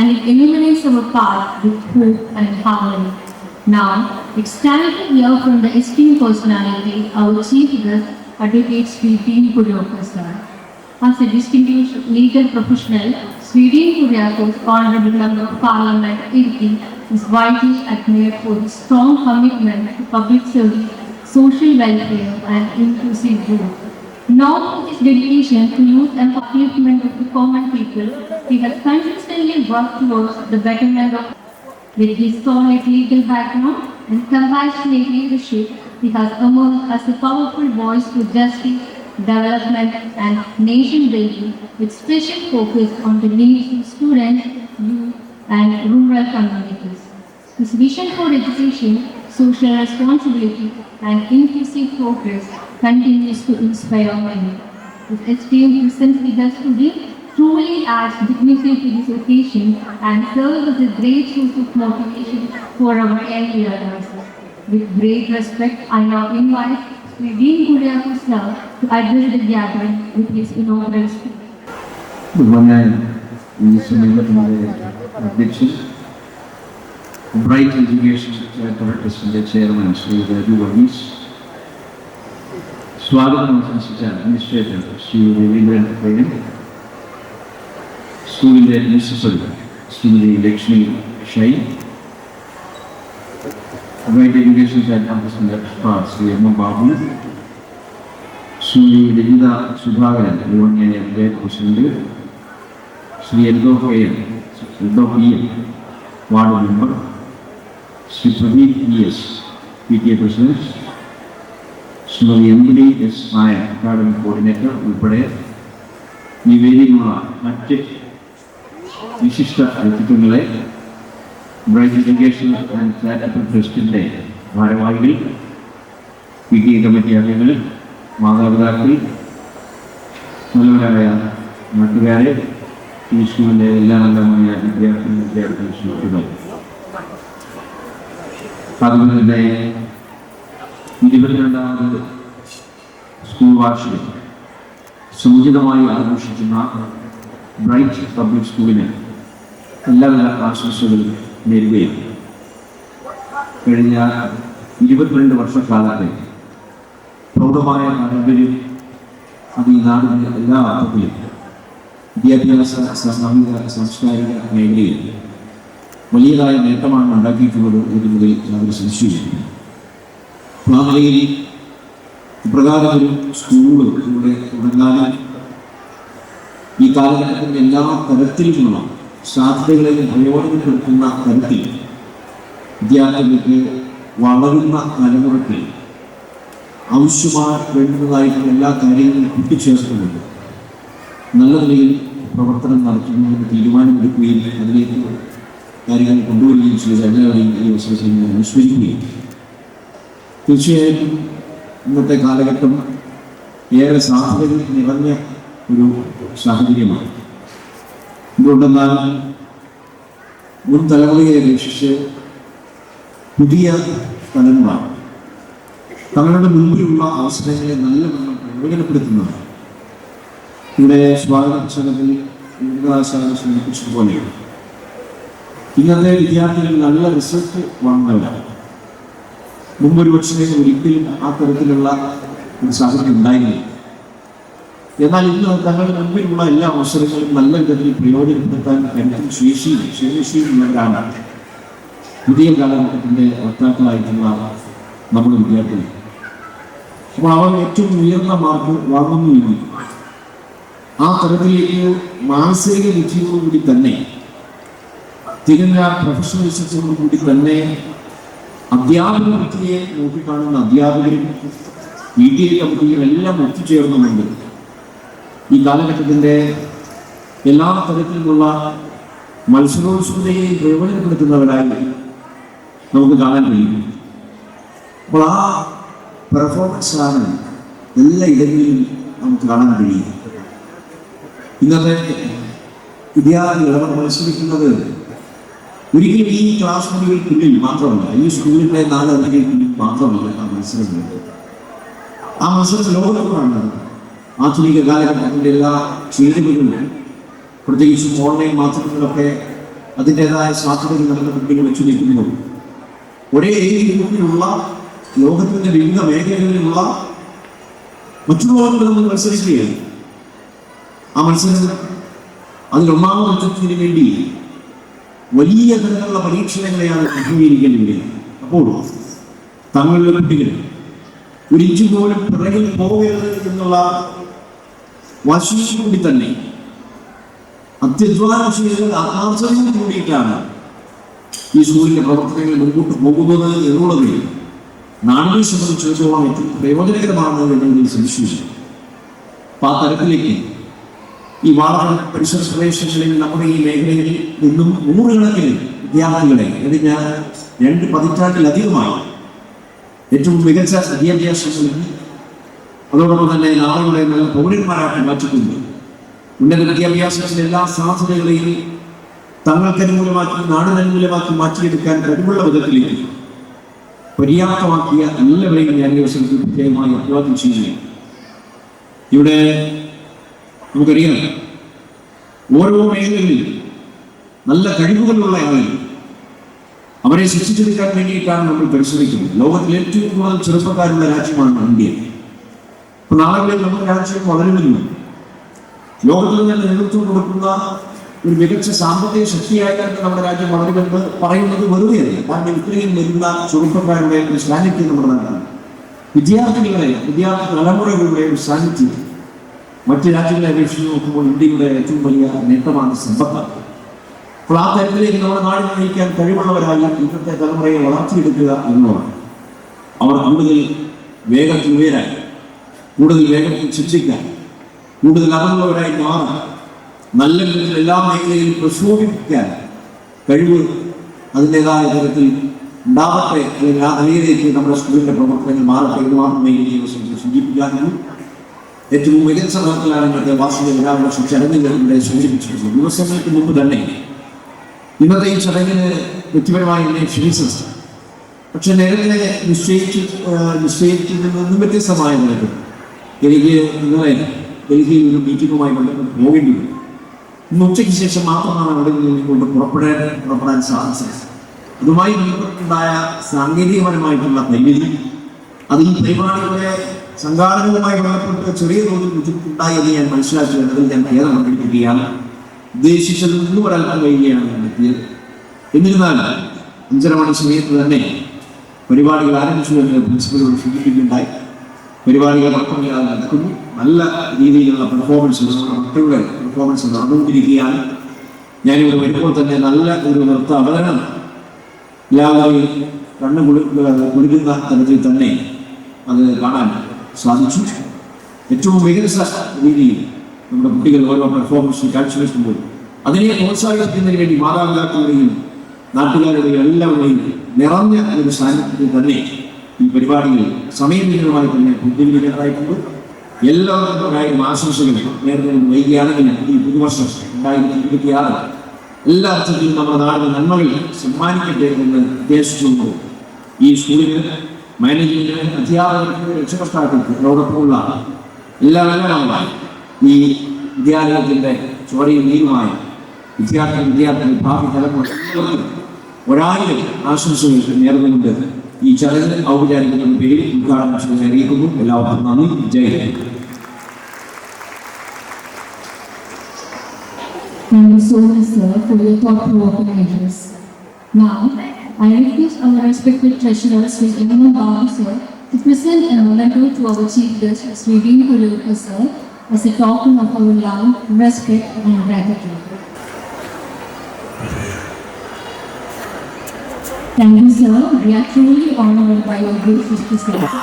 S6: And it illuminates our path with hope and harmony. Now, it's time to hear from the esteemed personality, our chief guest, Advocate Sri Dean Kuryakos sir. As a distinguished legal professional, Sri Dean Kuryakos, Honorable Member of Parliament, Idukki, is widely admired for his strong commitment to public service, social welfare, and inclusive growth. Known for his dedication to youth and upliftment of the common people, he has consistently worked towards the betterment of. With his solid legal background and compassionate leadership, he has emerged as a powerful voice for justice, development, and nation building, with special focus on the needs of students, youth, and rural communities. His vision for education, social responsibility, and inclusive progress continues to inspire many. His esteemed presence with us today truly adds dignity to this occasion and serves as a great source of motivation for our young learners. With great respect, I now invite Sri Dean Kuryakos sir to address the gathering with his inaugural speech.
S8: ബഹുമാന്യായ ഈ സമ്മേളനത്തിൻ്റെ അധ്യക്ഷൻ
S9: bright education ട്രസ്റ്റിൻ്റെ chairman Shri Raju Varghese, സ്വാഗതം ആശംസിച്ച administrator Shri Raveendran Payyan, സ്കൂളിൻ്റെ principal Shrimati Lakshmi ഷൈ, bright education ക്യാമ്പസിൻ്റെ Shri M Babu, Shri Lalitha Sudhakaran union panchayat president, Shri Eldho P M ward member, Shri Pradeep PS PTA president, Shrimati എംബിലി എസ് നായർ അക്കാഡമിക് കോർഡിനേറ്റർ ഉൾപ്പെടെ ഈ വേദിയിലുള്ള മറ്റ് വിശിഷ്ട വ്യക്തിത്വങ്ങളെ, ബ്രൈറ്റ് എഡ്യൂക്കേഷൻ ആൻഡ് ചാരിറ്റബിൾ ട്രസ്റ്റിൻ്റെ ഭാരവാഹികൾ, PTA കമ്മിറ്റി അംഗങ്ങൾ, മാതാപിതാക്കൾ, നല്ലവരായ നാട്ടുകാരെ, ഈ സ്കൂളിലെ എല്ലാ നല്ലമായ വിദ്യാർത്ഥി സുഹൃത്തുക്കൾ, അതുപോലെ തന്നെ 22ാമത് സ്കൂൾ വാർഷികം സമുചിതമായി ആഘോഷിക്കുന്ന ബ്രൈറ്റ് പബ്ലിക് സ്കൂളിന് എല്ലാവിധ ആശംസകളും നേരുകയാണ്. കഴിഞ്ഞ 22 വർഷക്കാലത്തെ പ്രൗഢമായ പാരമ്പര്യം അത് ഈ നാടിൻ്റെ എല്ലാ അർത്ഥത്തിലും വിദ്യാഭ്യാസ സാമൂഹിക സാംസ്കാരിക മേഖലയിൽ വലിയതായ നേട്ടമാണ് ഉണ്ടാക്കിയിട്ടുള്ളത് എന്നതിൽ യാതൊരു സംശയമില്ല. ആ നിലയിൽ ഇപ്രകാരം ഒരു സ്കൂൾ ഇവിടെ തുടങ്ങാനും ഈ കാലഘട്ടത്തിൻ്റെ എല്ലാ തരത്തിലുമുള്ള സാധ്യതകളെ പ്രയോജനപ്പെടുത്തുന്ന തരത്തിൽ വിദ്യാർത്ഥികൾക്ക് വളരുന്ന തലമുറയ്ക്ക് ആവശ്യമായി വേണ്ടുന്നതായിട്ടുള്ള എല്ലാ കാര്യങ്ങളും കൂട്ടിച്ചേർത്തുകൊണ്ട് നല്ല നിലയിൽ പ്രവർത്തനം നടത്തുന്നതിന് തീരുമാനമെടുക്കുകയും അതിലേക്ക് കാര്യങ്ങൾ കൊണ്ടുവരികയും ചെയ്ത എല്ലാവരെയും ഈ അവസരത്തിൽ ഞാൻ അനുസ്മരിക്കുകയും. തീർച്ചയായും ഇന്നത്തെ കാലഘട്ടം ഏറെ സാധ്യതകൾ നിറഞ്ഞ ഒരു സാഹചര്യമാണ്. എന്തുകൊണ്ടെന്നാൽ മുൻ തലമുറയെ അപേക്ഷിച്ച് പുതിയ തലമുറ തങ്ങളുടെ മുൻപിലുള്ള അവസരങ്ങളെ നല്ലവണ്ണം പ്രയോജനപ്പെടുത്തുന്നതാണ്. ഇവിടെ സ്വാഗത പ്രസംഗത്തിൽ സൂചിപ്പിച്ചതുപോലെ ഇന്നത്തെ വിദ്യാർത്ഥികൾ നല്ല റിസൾട്ട് വാങ്ങുന്നവരാണ്. മുമ്പൊരു പക്ഷേ ഒരിക്കലും ആ തരത്തിലുള്ള ഒരു സാഹചര്യം ഉണ്ടായിരുന്നില്ല. എന്നാൽ ഇന്ന് തങ്ങളുടെ മുമ്പിലുള്ള എല്ലാ അവസരങ്ങളും നല്ല വിധത്തിൽ പ്രയോജനപ്പെടുത്താൻ കരുത്തും ശേഷിയുള്ളവരാണ് പുതിയ കാലഘട്ടത്തിൻ്റെ വക്താക്കളായിട്ടുള്ള നമ്മുടെ വിദ്യാർത്ഥികൾ. അപ്പോൾ അവർ ഏറ്റവും ഉയർന്ന മാർക്ക് വാങ്ങുന്നുവെങ്കിൽ ആ തരത്തിലേക്ക് മാനസിക ബുദ്ധിയോടുകൂടി തന്നെ തികഞ്ഞ പ്രൊഫഷണലിസത്തോടുകൂടി തന്നെ അധ്യാപക വൃത്തിയെ നോക്കിക്കാണുന്ന അധ്യാപകരും PTA കമ്മിറ്റിയും എല്ലാം ഒത്തുചേർന്നുകൊണ്ട് ഈ കാലഘട്ടത്തിൻ്റെ എല്ലാ തരത്തിലുമുള്ള മത്സരോത്സുകതയെയും പ്രയോജനപ്പെടുത്തുന്നവരായി നമുക്ക് കാണാൻ കഴിയും. അപ്പോൾ ആ പെർഫോമൻസാണ് എല്ലാ ഇടങ്ങളിലും നമുക്ക് കാണാൻ കഴിയും. ഇന്നത്തെ വിദ്യാർത്ഥികൾ അവർ മത്സരിക്കുന്നത് ഒരിക്കലും ഈ ക്ലാസ് മുറികൾക്കുള്ളിൽ മാത്രമല്ല, ഈ സ്കൂളിൻ്റെ 4 അതിരുകൾക്കുള്ളിൽ മാത്രമല്ല ആ മത്സരങ്ങൾ. ആ മത്സരം ലോകമാണ്. ആധുനിക കാലഘട്ടത്തിൻ്റെ എല്ലാ ചേരുവകളിലും പ്രത്യേകിച്ചും ഓൺലൈൻ മാധ്യമങ്ങളൊക്കെ അതിൻ്റെതായ സാധ്യതകൾ നമ്മുടെ മുന്നിൽ വെച്ചു നിൽക്കുന്നു. ഒരേ രീതിയിലുള്ള ലോകത്തിൻ്റെ വിവിധ മേഖലകളിലുള്ള മറ്റുള്ളവരോട് നമ്മൾ മത്സരിക്കുകയാണ്. ആ മത്സരം അതിലൊന്നാമതെത്തുന്നതിന് വേണ്ടി വലിയ തരത്തിലുള്ള പരീക്ഷണങ്ങളെയാണ് അഭിമുഖീകരിക്കേണ്ടത്. അപ്പോൾ തങ്ങളുടെ കുട്ടികൾ ഒരു ഇഞ്ച് പോലും പിറകിൽ പോകരുത് എന്നുള്ള വാശിയോടുകൂടി തന്നെ അത്യധ്വാനശീലങ്ങൾ ആത്മാർത്ഥതയോട് കൂടിയിട്ടാണ് ഈ സ്കൂളിൻ്റെ പ്രവർത്തനങ്ങൾ മുൻപോട്ട് പോകുന്നത് എന്നുള്ളത് നാടിനെ സംബന്ധിച്ചിടത്തോളം ഏറ്റവും പ്രയോജനകരമാണ് എന്നതിൽ സംശയിച്ചു. അപ്പം ആ തരത്തിലേക്ക് ഈ വാള പരിസര പ്രദേശങ്ങളിൽ നമ്മുടെ ഈ മേഖലകളിൽ നിന്നും 100 കണക്കിന് വിദ്യാർത്ഥികളെ കഴിഞ്ഞ 2 പതിറ്റാണ്ടിലധികമായി ഏറ്റവും മികച്ച വിദ്യാഭ്യാസം നൽകി അതോടൊപ്പം തന്നെ നാളുകളെ നല്ല പൗരന്മാരാക്കി മാറ്റിക്കൊണ്ട് ഉന്നത വിദ്യാഭ്യാസത്തിൻ്റെ എല്ലാ സാധ്യതകളെയും തങ്ങൾക്ക് അനുകൂലമാക്കി നാടിനനുകൂലമാക്കി മാറ്റിയെടുക്കാൻ കഴിവുള്ള വിധത്തിലേക്ക് പര്യാപ്തമാക്കിയ എല്ലാവരെയും ഞാൻ ഈ അവസരത്തിൽ പ്രത്യേകമായി അഭിവാദ്യം ചെയ്യുകയാണ്. ഇവിടെ നമുക്കറിയാം ഓരോ മേഖലകളിൽ നല്ല കഴിവുകളുള്ള ആളുകൾ അവരെ ശിക്ഷിച്ചെടുക്കാൻ വേണ്ടിയിട്ടാണ് നമ്മൾ പരിശ്രമിക്കുന്നത്. ലോകത്തിൽ ഏറ്റവും കൂടുതൽ ചെറുപ്പക്കാരുള്ള രാജ്യമാണ് ഇന്ത്യ. ഇപ്പൊ നാളുകളിൽ നമ്മുടെ രാജ്യം വളരുന്നില്ല. ലോകത്തിൽ തന്നെ നേതൃത്വം കൊടുക്കുന്ന ഒരു മികച്ച സാമ്പത്തിക ശക്തിയായിട്ടാണ് നമ്മുടെ രാജ്യം വളരുമെന്ന് പറയുന്നത് വെറുതെയല്ല. കാരണം ഇത്രയും വരുന്ന ചെറുപ്പക്കാരുടെ ഒരു സാന്നിധ്യം നമ്മുടെ നാട്ടിലാണ്. വിദ്യാർത്ഥി തലമുറകളുടെ ഒരു സാന്നിധ്യം മറ്റ് രാജ്യങ്ങളെ അപേക്ഷിച്ച് നോക്കുമ്പോൾ ഇന്ത്യയുടെ ഏറ്റവും വലിയ നേട്ടമാണ് സമ്പത്ത്. അപ്പോൾ ആ തരത്തിലേക്ക് നമ്മുടെ നാടിനെ നയിക്കാൻ കഴിവുള്ളവരായി ഇന്നത്തെ തലമുറയെ വളർത്തിയെടുക്കുക എന്നുള്ളതാണ്. അവർ കൂടുതൽ വേഗത്തിൽ ഉയരാൻ, കൂടുതൽ വേഗത്തിൽ ചിന്തിക്കാൻ, കൂടുതൽ അറിവുള്ളവരായി മാറാൻ, നല്ല വിധത്തിൽ എല്ലാ മേഖലയിലും പ്രശോഭിപ്പിക്കാൻ കഴിവ് അതിൻ്റെതായ തരത്തിൽ ഉണ്ടാവട്ടെ, അല്ലെങ്കിൽ ആ നിലയിലേക്ക് നമ്മുടെ സ്കൂളിൻ്റെ പ്രവർത്തനങ്ങൾ മാറട്ടെ എന്ന് മാത്രമേ ഈ ദിവസം സൂചിപ്പിക്കാനുള്ളൂ. ഏറ്റവും മികച്ച തരത്തിലാണ് ഇന്നത്തെ വാർഷിക വിരാമർശ ചടങ്ങുകൾ ഇവിടെ സൂചിപ്പിച്ചിട്ടുള്ളത്. ദിവസങ്ങൾക്ക് മുമ്പ് തന്നെ ഇന്നത്തെ ഈ ചടങ്ങിന് വ്യക്തിപരമായി എന്നെ ക്ഷണിച്ചത്, പക്ഷെ നേരത്തെ നിശ്ചയിച്ചതിൽ നിന്നും വ്യത്യസ്തമായ നിലക്ക് എനിക്ക് ഇന്നലെ ഡൽഹിയിൽ ഒരു മീറ്റിംഗുമായി ബന്ധപ്പെട്ട് പോകേണ്ടി വരും. ഇന്ന് ഉച്ചയ്ക്ക് ശേഷം മാത്രമാണ് അവിടെ നിന്നുകൊണ്ട് പുറപ്പെടാൻ സാധിച്ചത്. അതുമായി ബന്ധപ്പെട്ടുണ്ടായ സാങ്കേതികപരമായിട്ടുള്ള പരിമിതി, അത് ഈ പരിപാടികളെ സംഘാടനവുമായി ബന്ധപ്പെട്ട് ചെറിയ തോതിൽ ബുദ്ധിമുട്ടുണ്ടായി എന്ന് ഞാൻ മനസ്സിലാക്കിയത് ഞാൻ ഏറെ പങ്കെടുക്കുകയാണ്. ഉദ്ദേശിച്ചത് നിന്ന് ഒരൽപ്പം കഴിയുകയാണ് ഞാൻ എത്തിയത്. എന്നിരുന്നാലും 5:30 മണി സമയത്ത് തന്നെ പരിപാടികൾ ആരംഭിച്ചു എന്ന് പ്രിൻസിപ്പലോട് സൂചിപ്പിക്കുകയുണ്ടായി. പരിപാടികൾ കുഴപ്പമില്ലാതെ നടക്കുന്നു. നല്ല രീതിയിലുള്ള പെർഫോമൻസ്, നമ്മുടെ മക്കളുടെ പെർഫോമൻസ് നടന്നുകൊണ്ടിരിക്കുകയാണ്. ഞാനിവിടെ വരുമ്പോൾ തന്നെ നല്ല ഒരു നൃത്ത അവതരണം എല്ലാവരെയും കണ്ണു കുളിക്കുന്ന തരത്തിൽ തന്നെ അത് കാണാൻ സാധിച്ചു. ഏറ്റവും മികച്ച രീതിയിൽ നമ്മുടെ കുട്ടികൾ ഓരോ പെർഫോമൻസ് കാഴ്ചവെക്കുമ്പോൾ അതിനെ പ്രോത്സാഹിപ്പിക്കുന്നതിന് വേണ്ടി മാതാപിതാക്കളുടെയും നാട്ടുകാരുടെയും എല്ലാവരുടെയും നിറഞ്ഞ ഒരു സാന്നിധ്യത്തിൽ തന്നെ ഈ പരിപാടികൾ സമയബന്ധിതമായി തന്നെ പൂർത്തീകരിക്കാനായിട്ടുണ്ട്. എല്ലാവർക്കും ആശംസകൾ നേരത്തെ വൈകിയാണെങ്കിൽ ഈ പുതുവർഷം 2026 എല്ലാ അർത്ഥത്തിലും നമ്മുടെ നാടിന് നന്മകൾ സമ്മാനിക്കട്ടെ എന്ന് ഉദ്ദേശിച്ചുകൊണ്ട് ഈ സ്കൂളിന്, മാനേജ്മെന്റിന്, അധ്യാപകർക്ക്, രക്ഷകർത്താക്കൾക്ക് അതോടൊപ്പമുള്ള എല്ലാവരും ഈ വിദ്യാലയത്തിന്റെ ചോരയും നീരുമായ വിദ്യാർത്ഥി ഭാവി തലമുറ 1000 ആശംസകൾ നേർന്നുകൊണ്ട് ഈ ചടങ്ങ് ഔപചാരികതയുടെ പേരിൽ ഉദ്ഘാടനം ചെയ്ത് അറിയിക്കുന്നു. എല്ലാവർക്കും നന്ദി. ജയ് Hind.
S6: Thank you so much, sir, for your thought-provoking address. Now, I request our respected treasurer, Sri Emma Babu, sir, to present an memento to our chief guest, Sri Dean Kuryappa, sir, as a token of our love, respect, and gratitude. Thank you, sir. We are truly honored by your gracious presence.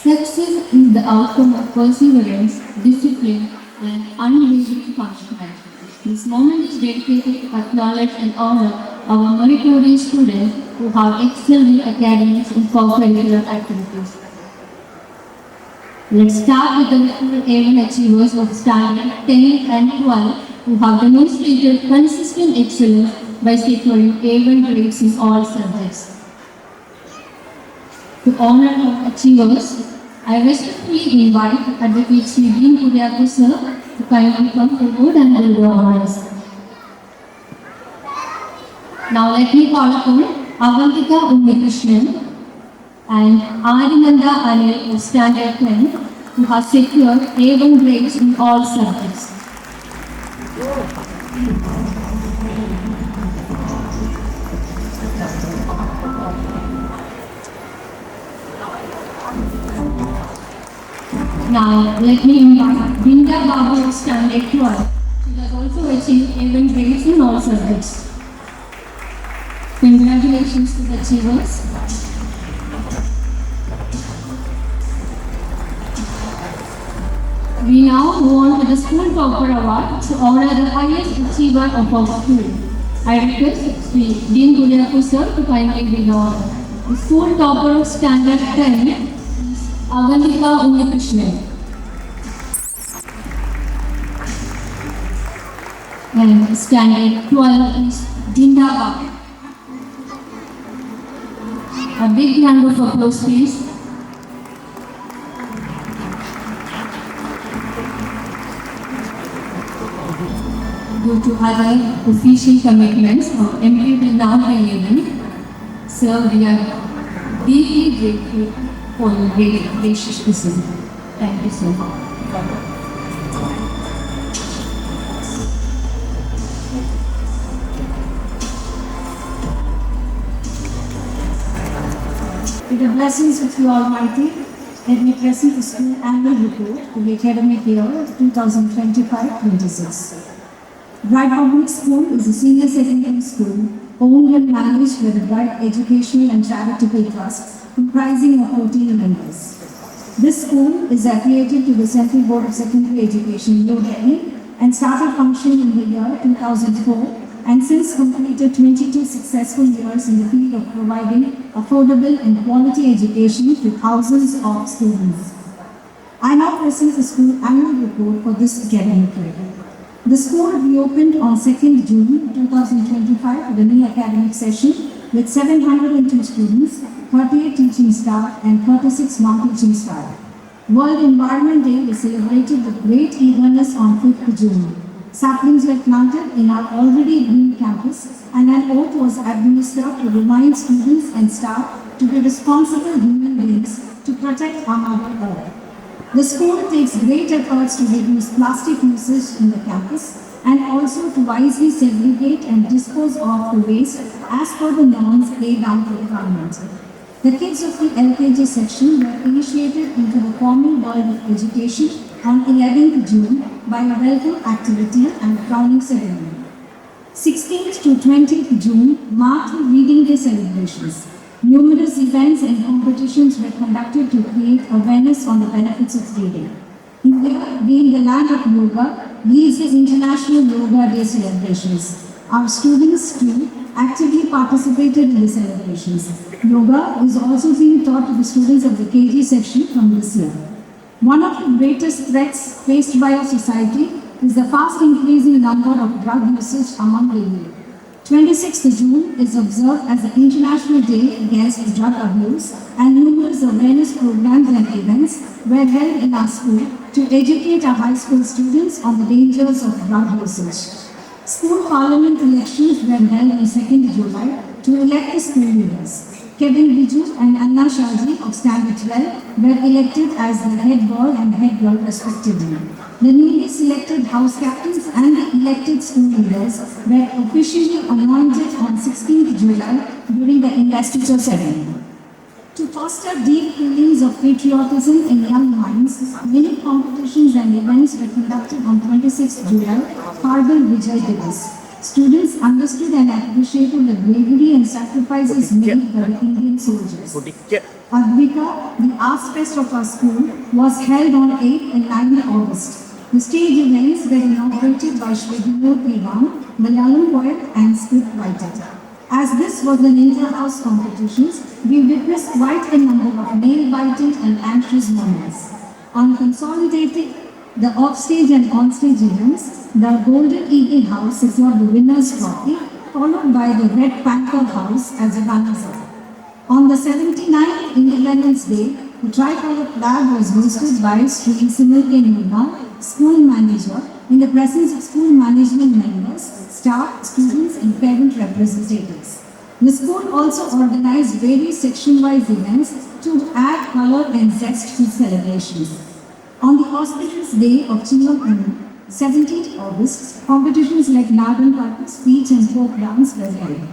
S6: Success is the outcome of perseverance, discipline, and unwavering punctuality. This moment is dedicated to acknowledge and honor our meritorious students who have excelled in academics and co-curricular activities. Let's start with the A1 achievers of standard 10 and 12 who have demonstrated consistent excellence by securing A1 grades in all subjects. To honor our achievers, I respectfully invite Advocate Sri Dean Kuryappa, sir, to kindly come forward and do the honors. Now let me call upon Avantika Unnikrishnan and Adinanda Anil of Standard 10 who have secured A1 grades in all subjects. Now let me invite Binda Babu of Standard 12. She has also achieved A1 grades in all subjects. Congratulations to the achievers. We now move on to the School Topper Award to honor the highest achiever of our school. I request Sri Dean Kuryappa, sir, to kindly be the honor. The School Topper of Standard 10 is Avantika Unnikrishnan. And Standard 12 is Binda Babu. A big round of applause, please. Due to other official commitments, our MP will now be leaving. Sir, we are deeply grateful for your great gracious visit. Thank you so much.
S10: With the blessings of the Almighty, let me present the school annual report for the academic year 2025-26. Bright Public School is a senior secondary school owned and managed by the Bright Educational and Charitable Trust, comprising of 14 members. This school is affiliated to the Central Board of Secondary Education, New Delhi, and started functioning in the year 2004, and since completed 22 successful years in the field of providing affordable and quality education to thousands of students. I now present the school annual report for this academic year. The school reopened on 2nd June 2025 for the new academic session with 702 students, 38 teaching staff and 36 non-teaching staff. World Environment Day was celebrated with great eagerness on 5th June. Saplings were planted in our already green campus and an oath was administered to remind students and staff to be responsible human beings to protect our mother earth. The school takes great efforts to reduce plastic usage in the campus and also to wisely segregate and dispose of the waste as per the norms laid down for the government. The kids of the LKG section were initiated into the common world of education on 11th June by a welcome activity and crowning ceremony. 16th to 20th June marked the Reading Day celebrations. Numerous events and competitions were conducted to create awareness on the benefits of reading. India, being the land of yoga, leads the International Yoga Day celebrations. Our students too actively participated in the celebrations. Yoga is also being taught to the students of the KG section from this year. One of the greatest threats faced by our society is the fast increasing number of drug usage among the youth. 26th June is observed as the International Day Against Drug Abuse, and numerous awareness programs and events were held in our school to educate our high school students on the dangers of drug usage. School parliament elections were held on 2nd July to elect the school leaders. Kevin Biju and Anna Shaji of Standard 12 were elected as the head boy and head girl respectively. The newly selected house captains and the elected school leaders were officially anointed on 16th July during the investiture ceremony. To foster deep feelings of patriotism in young minds, many competitions and events were conducted on 26th July, Kargil Vijay Divas. Students understood and appreciated the bravery and sacrifices made by the Indian soldiers. Advika, the Arts Fest of our school, was held on 8th and 9th August. The stage events were inaugurated by Shri Vinod Pivan, Malayalam poet and script writer. As this was an inter-house competitions, we witnessed quite a number of nail-biting and anxious moments. On consolidating the offstage and onstage events, the Golden Eagle House secured the winner's trophy, followed by the Red Panther House as a runners-up. On the 79th Independence Day, the tricolor flag was hosted by Sri Sunil K. Nirmal, school manager, in the presence of school management members, staff, students and parent representatives. The school also organized various section-wise events to add color and zest to celebrations. On the auspicious day of Chingam 17th August, competitions like Nadan Party, speech and folk dance were held.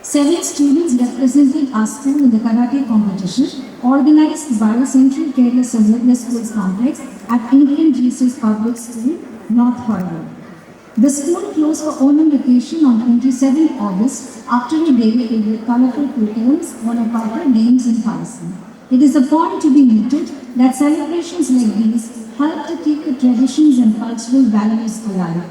S10: 7 students represented our school in the karate competition organized by Central Kerala Samudra Schools Complex at Indian Jesus Public School, North Horror. The school closed for Onam vacation on 27th August after a day filled with colorful curriculums, bonaparte, games and parson. It is a point to be noted that celebrations like these help to keep the traditions and cultural values alive.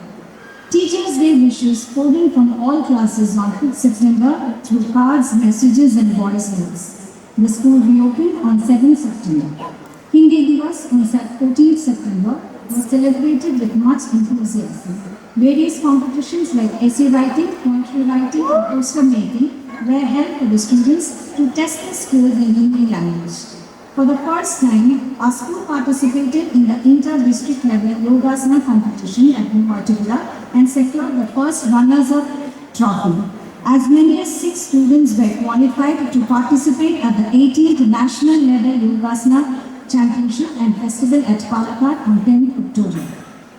S10: Teachers' Day wishes pouring from all classes on 5th September through cards, messages and voice notes. The school reopened on 7th September. Hindi Divas on 14th September was celebrated with much enthusiasm. Various competitions like essay writing, poetry writing and poster making were held for the students to test the skills in Hindi language. For the first time, our school participated in the inter-district level Yogasana competition at Mumbai and secured the first runners-up trophy. As many as 6 students were qualified to participate at the 18th National Level Yogasana Championship and Festival at Palakkad on 10th October.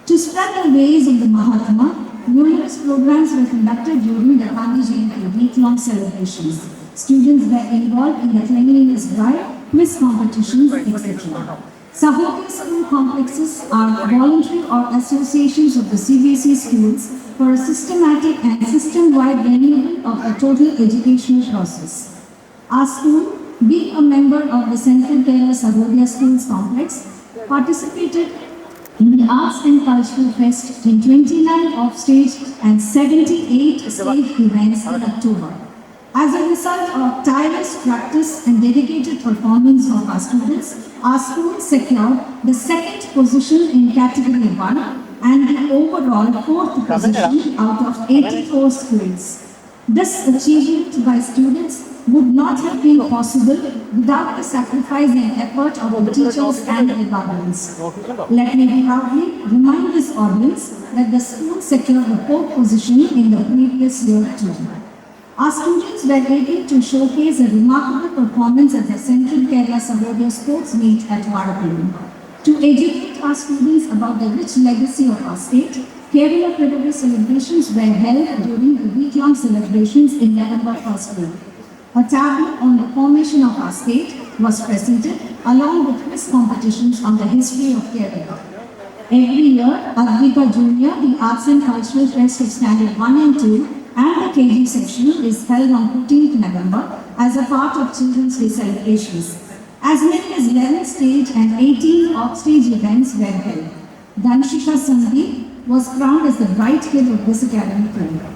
S10: To spread the ways of the Mahatma, numerous programs were conducted during the Gandhi Jayanti week-long celebrations. Students were involved in the cleanliness drive, quiz competitions, etc. Sahodhi school complexes are voluntary or associations of the CBSE schools for a systematic and system-wide renewal of the total educational process. Our school, being a member of the Central Kerala Sahodhi Schools complex, participated in the Arts and Cultural Fest in 29 off-stage and 78 stage events in October. As a result of tireless practice and dedicated performance of our students, our school secured the 2nd position in Category 1 and the overall 4th position out of 84 schools. This achievement by students would not have been possible without the sacrifice and effort of the teachers and their guardians. Let me proudly remind this audience that the school secured the 4th position in the previous year too. Our students were able to showcase a remarkable performance at the Central Kerala Sahodhi Sports Meet at Vadapalam. To educate our students about the rich legacy of our state, Kerala Pedagogy celebrations were held during the week-long celebrations in November 1st week. A tableau on the formation of our state was presented along with quiz competitions on the history of Kerala. Every year, Advika Junior, the Arts and Cultural Fest of Standard 1 and 2, and the KG section is held on 15th November as a part of Children's Day celebrations. As many as 11 stage and 18 off-stage events were held. Dhanshika Sandhi was crowned as the bright kid of this academic year.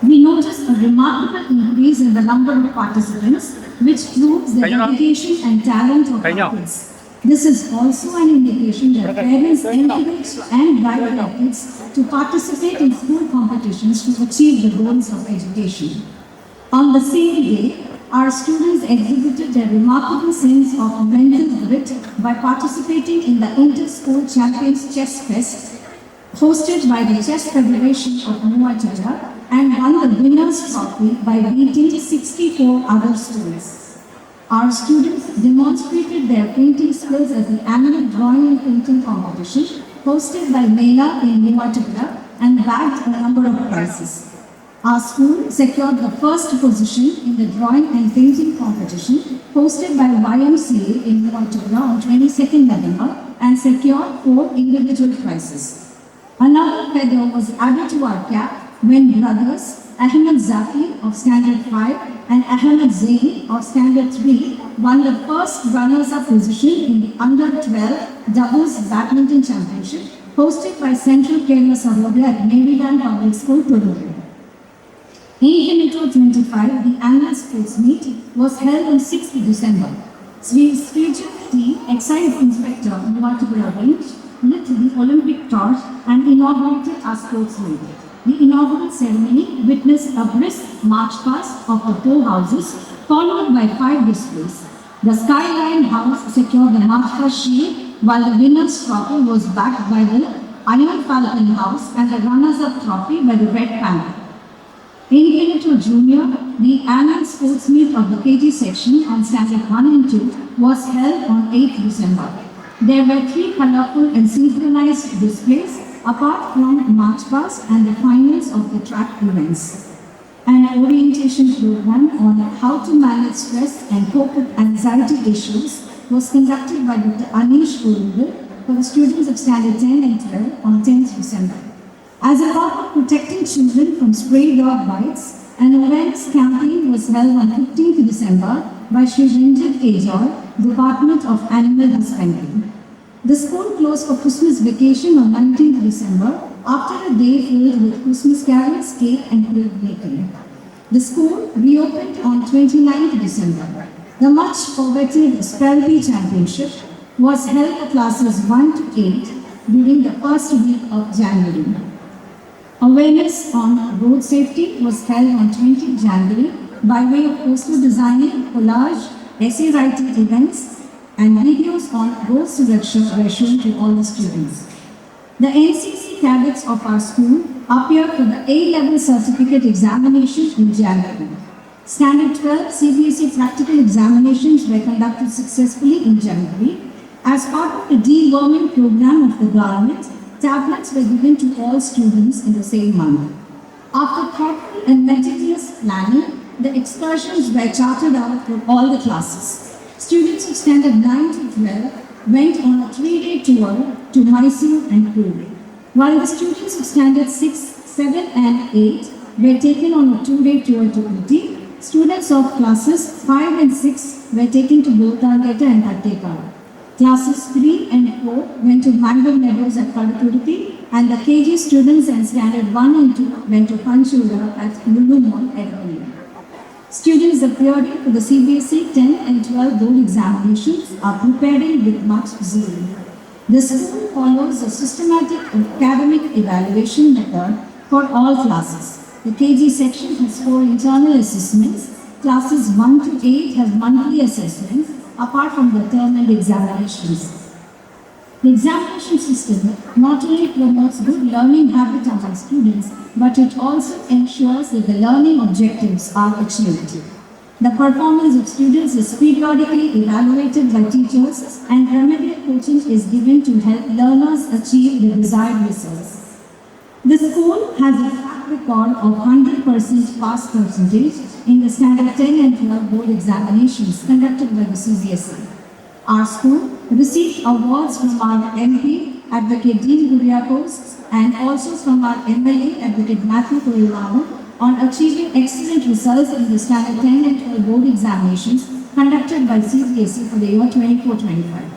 S10: We noticed a remarkable increase in the number of participants, which proves the dedication and talent of our kids. This is also an indication that parents encourage and guide their kids to participate in school competitions to achieve the goals of education. On the same day, our students exhibited a remarkable sense of mental grit by participating in the Inter-School Champions Chess Fest hosted by the Chess Federation of Mumbai and won the Winners' Trophy by beating 64 other schools. Our students demonstrated their painting skills at the annual drawing and painting competition hosted by Mela in Mumbai and bagged a number of prizes. Our school secured the 1st position in the drawing and painting competition hosted by YMCA in Mumbai on 22nd November and secured 4 individual prizes. Another feather was added to our cap when brothers Ahmed Zaki of Standard 5 and Ahmed Zaini of Standard 3 won the first runners-up position in the Under-12 Doubles Badminton Championship hosted by Central Kerala Sahodhi at Maryland Public School, Toluru. In 2025, the annual sports meet was held on 6th December. Sri T, Excise Inspector Muvatupura Range, lit the Olympic torch and inaugurated our sports meet. The inaugural ceremony witnessed a brisk march past of the 4 houses, followed by 5 displays. The Skyline House secured the march past shield, while the winner's trophy was backed by the Iron Falcon House and the runners-up trophy by the Red Panther. In K2 Junior, the annual sports meet of the KG section on Standard 1 and 2 was held on 8th December. There were 3 colorful and synchronized displays apart from march past and the finals of the track events. An orientation program on how to manage stress and cope with anxiety issues was conducted by Dr. Anish Urudal for the students of Standard 10 and 12 on 10th December. As a part of protecting children from stray dog bites, an awareness campaign was held on 15th December by Shri Ranjit Ajoy, Department of Animal Husbandry. The school closed for Christmas vacation on 19th December after a day filled with Christmas carols, cake and quilt baking. The school reopened on 29th December. The much coveted Spelby Championship was held for classes 1 to 8 during the first week of January. Awareness on road safety was held on 20th January by way of poster designing, collage, essay writing events, and videos on road ratio to all the students. The NCC cadets of our school appear for the A-level certificate examination in January. Standard 12 CBSE practical examinations were conducted successfully in January. As part of the deworming program of the government, tablets were given to all students in the same month. After thoughtful and meticulous planning, the excursions were charted out for all the classes. Students of standard 9 to 12 went on a 3-day tour to Mysore and Puri, while the students of standard 6, 7 and 8 were taken on a 2-day tour to Uti. Students of classes 5 and 6 were taken to Bhutangeta and Hattekala. Classes 3 and 4 went to Mango Meadows at Padakurti, and the KG students and standard 1 and 2 went to Panchura at Lulu Mall at Eroli. Students appearing for the CBSE 10 and 12 board examinations are preparing with much zeal. The school follows a systematic academic evaluation method for all classes. The KG section has 4 internal assessments. Classes 1 to 8 have monthly assessments apart from the term-end examinations. The examination system not only promotes good learning habits among students, but it also ensures that the learning objectives are achieved. The performance of students is periodically evaluated by teachers, and remedial coaching is given to help learners achieve the desired results. The school has a track record of 100% pass percentage in the standard 10 and 12 board examinations conducted by the CBSE. Our school received awards from our MP, Advocate Dean Kuriakose, and also from our MLA, Advocate Matthew Koilanu, on achieving excellent results in the standard 10 and 12 board examinations conducted by CBSE for the year 24-25.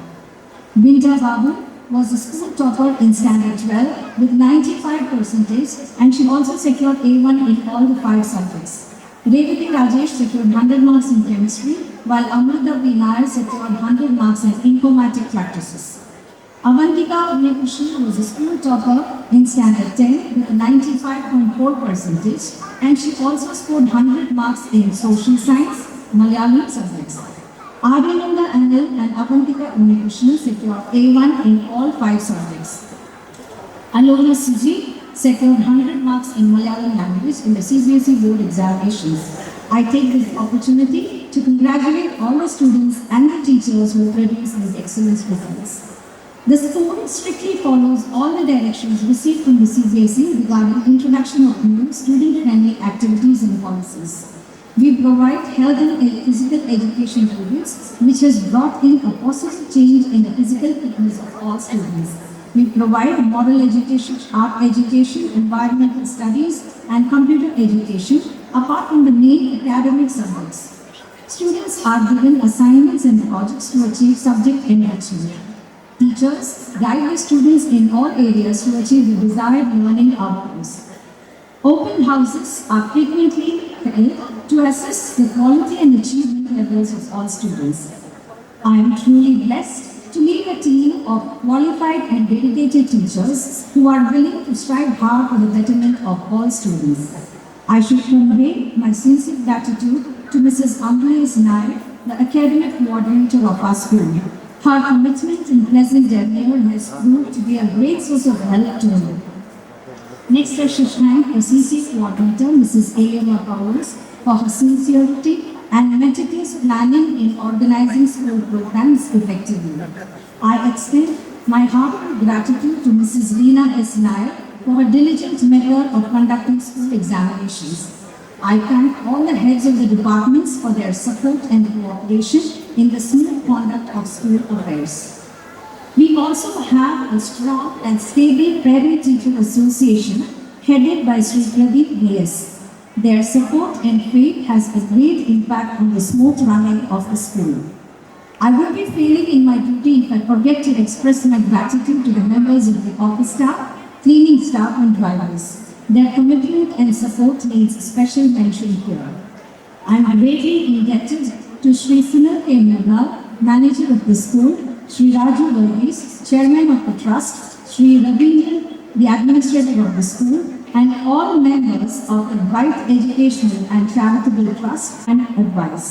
S10: Binta Babu was a school topper in standard 12 with 95%, and she also secured A1 in all the 5 subjects. Revati Rajesh secured 100 marks in chemistry, while Amrita B. Nair secured 100 marks in informatic practices. Avantika Unnikrishnan was a school topper in standard 10 with 95.4%, and she also scored 100 marks in social science, Malayalam subjects. Adinanda Anil and Avantika Unnikrishnan secured A1 in all 5 subjects. Alona Suji secured 100 marks in Malayalam language in the CBSE board examinations. I take this opportunity to congratulate all the students and the teachers who produced these excellent results. The school strictly follows all the directions received from the CBSE regarding introduction of new student-friendly activities and policies. We provide health and physical education units, which has brought in a positive change in the physical fitness of all students. We provide moral education, art education, environmental studies, and computer education, apart from the main academic subjects. Students are given assignments and projects to achieve subject enrichment. Teachers guide the students in all areas to achieve the desired learning outcomes. Open houses are frequently held to assess the quality and achievement levels of all students. I am truly blessed to lead a team of qualified and dedicated teachers who are willing to strive hard for the betterment of all students. I should convey my sincere gratitude to Mrs. Ambulis Nair, the academic coordinator of our school. Her commitment and pleasant demeanor has proved to be a great source of help to me. Next, I should thank the CC coordinator, Mrs. Eleanor Powers, for her sincerity and meticulous planning in organizing school programs effectively. I extend my heartfelt gratitude to Mrs. Reena S. Nair for her diligent method of conducting school examinations. I thank all the heads of the departments for their support and cooperation in the smooth conduct of school affairs. We also have a strong and stable parent-teacher association headed by Sri Pradeep V.S. Their support and faith has a great impact on the smooth running of the school. I will be failing in my duty if I forget to express my gratitude to the members of the office staff, cleaning staff and drivers. Their commitment and support needs special mention here. I am greatly indebted to Sri Sunil K. Murna, manager of the school, Sri Raju Varghese, chairman of the trust, Sri Ravindran, the administrator of the school, and all members of the Bright Educational and Charitable Trust and Advice.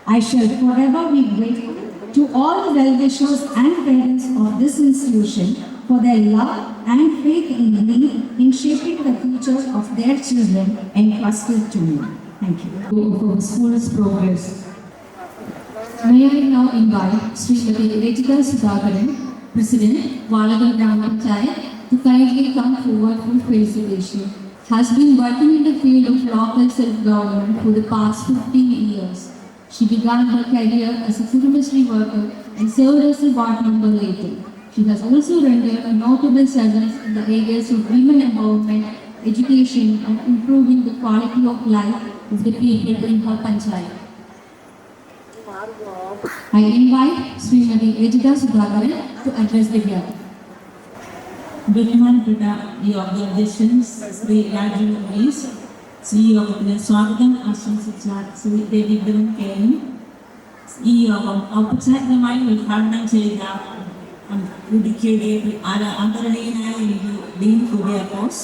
S10: I shall forever be grateful to all the well-wishers and parents of this institution for their love and faith in me in shaping the future of their children entrusted to me. Thank you.
S6: For the school's progress. May I now invite Srimati Rejika Sudhakaran, President, Valagal Gram Panchayat, to kindly come forward for felicitation. Has been working in the field of local self-government for the past 15 years. She began her career as a chemistry worker and served as a ward member later. She has also rendered a notable service in the areas of women empowerment, education, and improving the quality of life of the people in her panchayat. I invite Srimati Rejika Sudhakaran to address the gathering.
S11: ബഹുമാനപ്പെട്ട ഈ organisations Shri Raju Morris ഈ യോഗത്തിന് സ്വാഗതം ആശംസിച്ച ശ്രീ ദേവിബ്രഹ്മ കെയും ഈ യോഗം ഔപചാരികമായി ഉദ്ഘാടനം ചെയ്ത ഇടുക്കിയുടെ ആദരണീയനായ ഡീൻ കുര്യാക്കോസ്,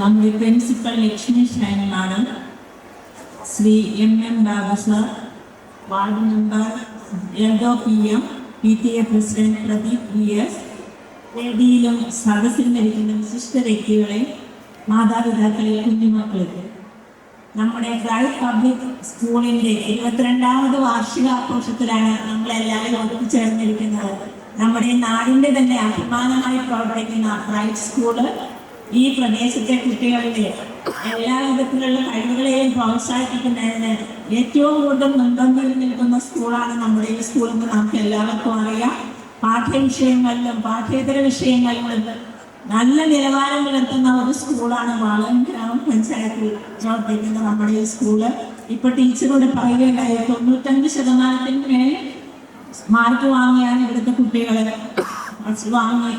S11: നമ്മുടെ principal Lakshmi Shine madam, Shri M Babu sir, ward member Eldho PM, PTA president Pradeep VS, വേദിയിലും സദസ്സിലും ഇരിക്കുന്ന വിശിഷ്ട വ്യക്തികളെ, മാതാപിതാക്കളെ, കുഞ്ഞുമക്കൾക്ക്, നമ്മുടെ ബ്രൈറ്റ് പബ്ലിക് സ്കൂളിൻ്റെ 22ാമത് വാർഷികാഘോഷത്തിലാണ് നമ്മളെല്ലാവരും ഒത്തുചേർന്നിരിക്കുന്നത്. നമ്മുടെ നാടിൻ്റെ തന്നെ അഭിമാനമായി പ്രവർത്തിക്കുന്ന ബ്രൈറ്റ് സ്കൂള് ഈ പ്രദേശത്തെ കുട്ടികളുടെ എല്ലാ വിധത്തിലുള്ള കഴിവുകളെയും പ്രോത്സാഹിപ്പിക്കുന്നതിന് ഏറ്റവും കൂടുതൽ മുൻപന്തിയിൽ നിൽക്കുന്ന സ്കൂളാണ് നമ്മുടെ ഈ സ്കൂളെന്ന് നമുക്ക് എല്ലാവർക്കും അറിയാം. പാഠ്യവിഷയങ്ങളിലും പാഠ്യേതര വിഷയങ്ങളിലും നല്ല നിലവാരം പുലർത്തുന്ന ഒരു സ്കൂളാണ് വാളകം ഗ്രാമപഞ്ചായത്തിൽ പ്രവർത്തിക്കുന്ന നമ്മുടെ ഈ സ്കൂള്. ഇപ്പോൾ ടീച്ചറോട് പറയുകയുണ്ടായി 95% മേൽ മാർക്ക് വാങ്ങിയാണ് ഇവിടുത്തെ കുട്ടികളെ വാങ്ങി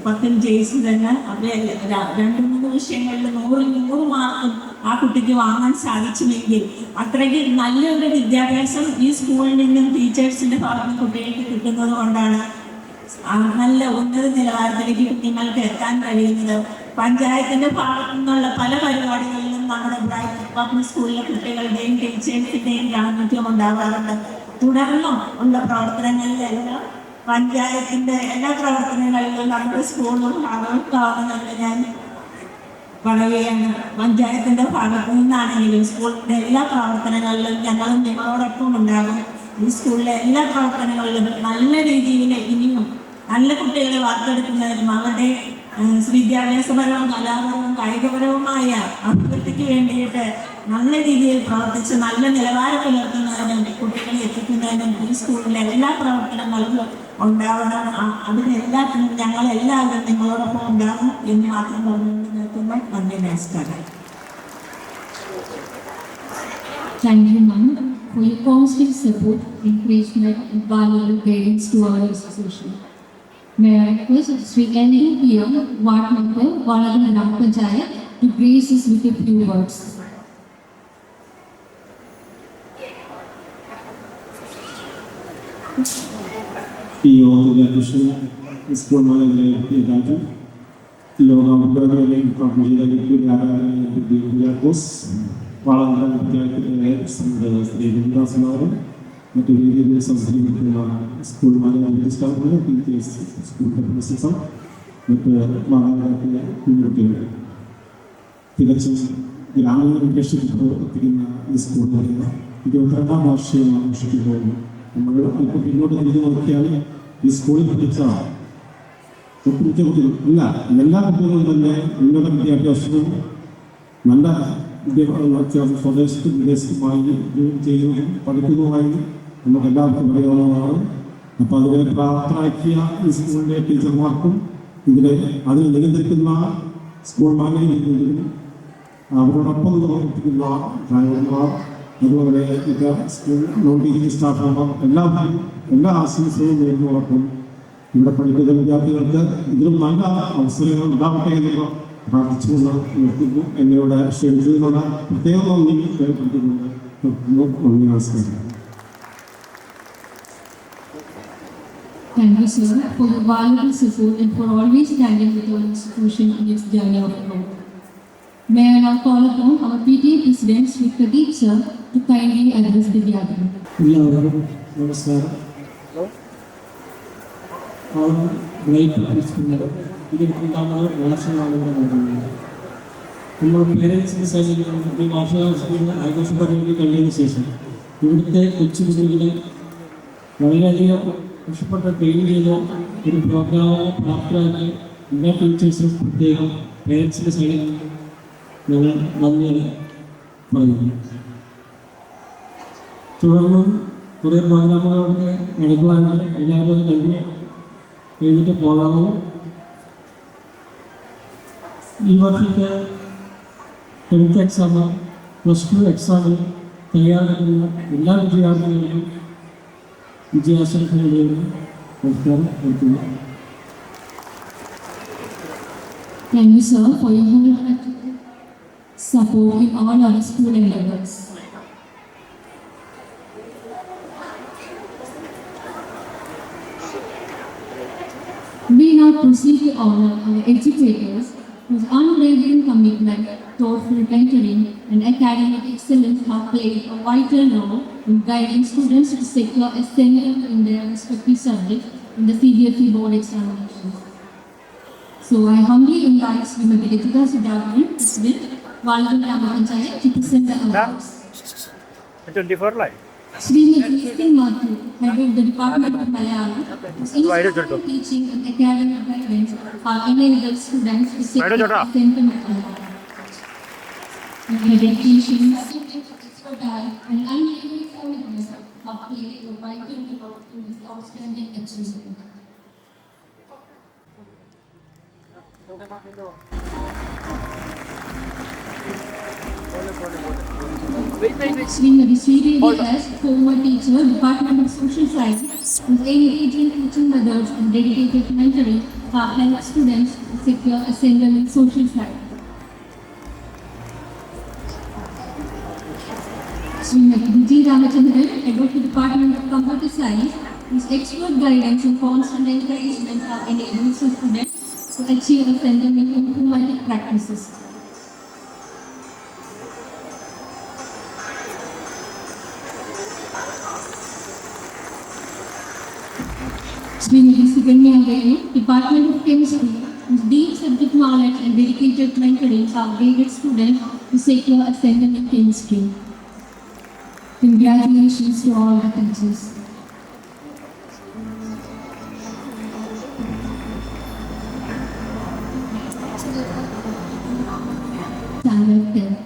S11: 10 ജയിച്ചു തന്നെ. അത് 2-3 വിഷയങ്ങളിൽ 100 മാർക്കും ആ കുട്ടിക്ക് വാങ്ങാൻ സാധിച്ചുവെങ്കിൽ അത്രയ്ക്ക് നല്ലൊരു വിദ്യാഭ്യാസം ഈ സ്കൂളിൽ നിന്നും ടീച്ചേഴ്സിൻ്റെ ഭാഗത്ത് കുട്ടികൾക്ക് കിട്ടുന്നത് കൊണ്ടാണ് നല്ല ഉന്നത നിലവാരത്തിലേക്ക് കുട്ടികൾക്ക് എത്താൻ കഴിയുന്നത്. പഞ്ചായത്തിൻ്റെ ഭാഗത്തു നിന്നുള്ള പല പരിപാടികളിലും നമ്മുടെ ബ്രൈറ്റ് പബ്ലിക് സ്കൂളിലെ കുട്ടികളുടെയും ടീച്ചേഴ്സിൻ്റെയും സാന്നിധ്യം ഉണ്ടാകാറുണ്ട്. തുടർന്നും ഉള്ള പ്രവർത്തനങ്ങളിലെല്ലാം പഞ്ചായത്തിൻ്റെ എല്ലാ പ്രവർത്തനങ്ങളിലും നമ്മുടെ സ്കൂളിൽ ഭാഗത്താവുമെന്ന് ഞാൻ പറയുകയാണ്. പഞ്ചായത്തിൻ്റെ ഭാഗത്തു നിന്നാണെങ്കിലും സ്കൂളിൻ്റെ എല്ലാ പ്രവർത്തനങ്ങളിലും ഞങ്ങളും നിങ്ങളോടൊപ്പം ഉണ്ടാകും. ഈ സ്കൂളിലെ എല്ലാ പ്രവർത്തനങ്ങളിലും നല്ല രീതിയിൽ ഇനിയും നല്ല കുട്ടികളെ വാർത്തെടുക്കുന്നതിനും അവരുടെ വിദ്യാഭ്യാസപരവും കലാപരവും കായികപരവുമായ അഭിവൃദ്ധിക്ക് വേണ്ടിയിട്ട് നല്ല രീതിയിൽ പ്രവർത്തിച്ച് നല്ല നിലവാരം പുലർത്തുന്നതിനും കുട്ടികളെ എത്തിക്കുന്നതിനും ഈ സ്കൂളിലെ എല്ലാ പ്രവർത്തനങ്ങളും ഉണ്ടാവണം. അതിനെല്ലാത്തിനും ഞങ്ങളെല്ലാവരും നിങ്ങളോടൊപ്പം ഉണ്ടാകും എന്ന് മാത്രം പറഞ്ഞുകൊണ്ട് നിൽക്കുന്നു. നന്ദി, നമസ്കാരം.
S6: Thank you, ma'am, for your constant support, encouragement, and valuable guidance to our institution. May I request Sri N.D. PM, Ward Member, Valagal Gram Panchayat, to grace us with a few words.
S8: ഈ യോഗത്തിലെ അധ്യക്ഷൻ school manager Raju, യോഗാഭിപ്രായം വളാഞ്ചാൻ പഞ്ചായത്തിലെ ശ്രീ വിന്ദാസനാഥൻ, മറ്റു രീതിയിൽ സംസാരിക്കുന്ന school management സ്റ്റാഫുകൾ, teachers, school principal, മറ്റ് മാതാപിതാക്കളെ, കുഞ്ഞുകുട്ടികൾ, തികച്ചും ഗ്രാമീണ വികസനത്തിൽ പ്രവർത്തിക്കുന്ന ഈ സ്കൂളിലെ 22ാം വാർഷികം ആഘോഷിക്കുമ്പോൾ നമ്മൾ ഇപ്പോൾ പിന്നോട്ട് തിരിഞ്ഞു നോക്കിയാൽ ഈ സ്കൂളിൽ പഠിച്ച ഒട്ടുമിക്ക കുട്ടികൾ എല്ലാ കുട്ടികളും തന്നെ ഉന്നത വിദ്യാഭ്യാസവും നല്ല വിദ്യാഭ്യാസ സ്വദേശത്തും വിദേശത്തുമായി ജോലി ചെയ്യുന്നതും പഠിക്കുന്നതുമായി നമുക്ക് എല്ലാവർക്കും അറിയാവുന്നതാണ്. അപ്പോൾ അതിനെ പ്രാപ്തരാക്കിയ ഈ സ്കൂളിലെ ടീച്ചർമാർക്കും അതിനെ നിയന്ത്രിക്കുന്ന സ്കൂൾ മാനേജ്മെന്റിനും അവരോടൊപ്പം പ്രവർത്തിക്കുന്ന ഡ്രൈവർമാർ, അതുപോലെ സ്കൂൾ നോൺ ടീച്ചിങ് സ്റ്റാഫുമാർ എല്ലാവരും എല്ലാ ആശംസകളും നേരുന്നതോടൊപ്പം ഇവിടെ പഠിക്കുന്ന വിദ്യാർത്ഥികൾക്ക് ഇതിലും നല്ല അവസരങ്ങൾ ഉണ്ടാവട്ടെ എന്ന് പ്രാർത്ഥിച്ചുകൊണ്ട് നിർത്തുന്നു. എന്നിവിടെ ക്ഷണിച്ചതിനുള്ള പ്രത്യേക നന്ദി രേഖപ്പെടുത്തിക്കൊണ്ട് നന്ദി, നമസ്കാരം.
S6: Thank you, sir, for your valuable support and for always standing with our institution in its journey of growth. May I now call upon our PTA President, Sri Pradeep sir, to kindly address the gathering.
S8: എല്ലാവർക്കും നമസ്കാരം. നമ്മൾ പേരൻസിൻ്റെ സൈഡിൽ ഈ വാർഷികാഘോഷങ്ങളുടെ ആഘോഷ പരിപാടി കഴിഞ്ഞതിന് ശേഷം ഇവിടുത്തെ കൊച്ചുകുട്ടികളെ വളരെയധികം ഇഷ്ടപ്പെട്ട ട്രെയിൻ ചെയ്ത ഒരു പ്രോഗ്രാമോ പ്രാപ്തരാക്കി എല്ലാ ടീച്ചേഴ്സും പ്രത്യേകം പേരൻസിൻ്റെ സൈഡിൽ ഞങ്ങൾ നന്ദി പറയുന്നു. തുടർന്നും കുറേ പ്രോഗ്രാമുകളൊക്കെ നടക്കുവാനും എല്ലാവരും നന്ദി എഴുതിയിട്ട് പോകാമോ. ഈ വർഷത്തെ 10th എക്സാം +2 എക്സാമിന് തയ്യാറെടുക്കുന്ന എല്ലാ വിദ്യാർത്ഥികൾക്കും വിജയാശംസകളുടെ നമസ്കാരം കൊടുക്കുന്നു.
S6: Thank you, sir, for your wholehearted support in all our school endeavors. We now proceed to honor our educators whose unwavering commitment toward mentoring and academic excellence have played a vital role in guiding students to secure ascendant in their respective subjects in the CBSE board examinations. So I humbly invite Srimati Ritika Sudharan, President, Walgan Grama Panchayat, to present the awards.
S3: 24 live.
S6: Srimati Singh Mathu, Head of the Department of Malayalam, whose instructional teaching and academic guidance are enabled students to secure ascendant in Malayalam. Her dedication, expertise, and unwavering commitment have played a vital role in this outstanding achievement. Srimati Sridevi S, former teacher, Department of Social Science, whose engaging teaching methods and dedicated mentoring have helped students to secure ascendant in social science. Srimati D. Ramachandran, Head of the Department of Computer Science, whose expert guidance and constant encouragement have enabled students to achieve ascendant in informatic practices. Srimati Suganya Venu, Department of Chemistry, whose deep subject knowledge and dedicated mentoring have guided students to secure ascendant in chemistry. Congratulations to all the teachers. Standard 10.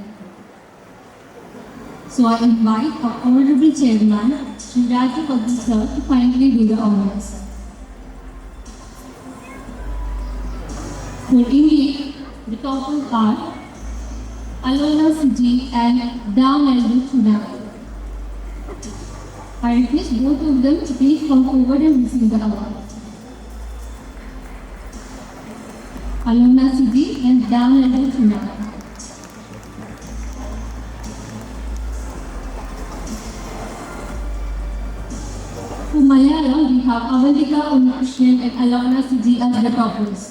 S6: So I invite our Honorable Chairman, Sri Raji Pagdi sir, to kindly do the honors. For English, the toppers are Alona Siji and Dam Eldu Sudan. I request both of them to please come forward and receive the award. Alona Siji and Dam Eldu Sudan. For Malayalam, we have Avantika Unkrishnan and Alona Siji as the toppers.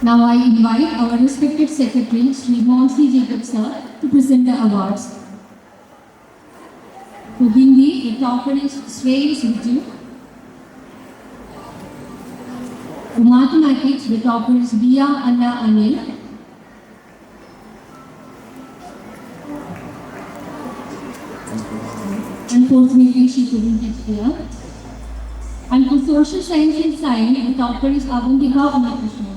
S6: Now I invite our respected Secretary, Sri Monsi Jacob sir, to present the awards. For Hindi, the topper is Shreyas Viju. For Mathematics, the topper is Bia Anna Anil. Unfortunately, she couldn't get here. And for Social Science and Science, the topper is Avantika Unkrishnan.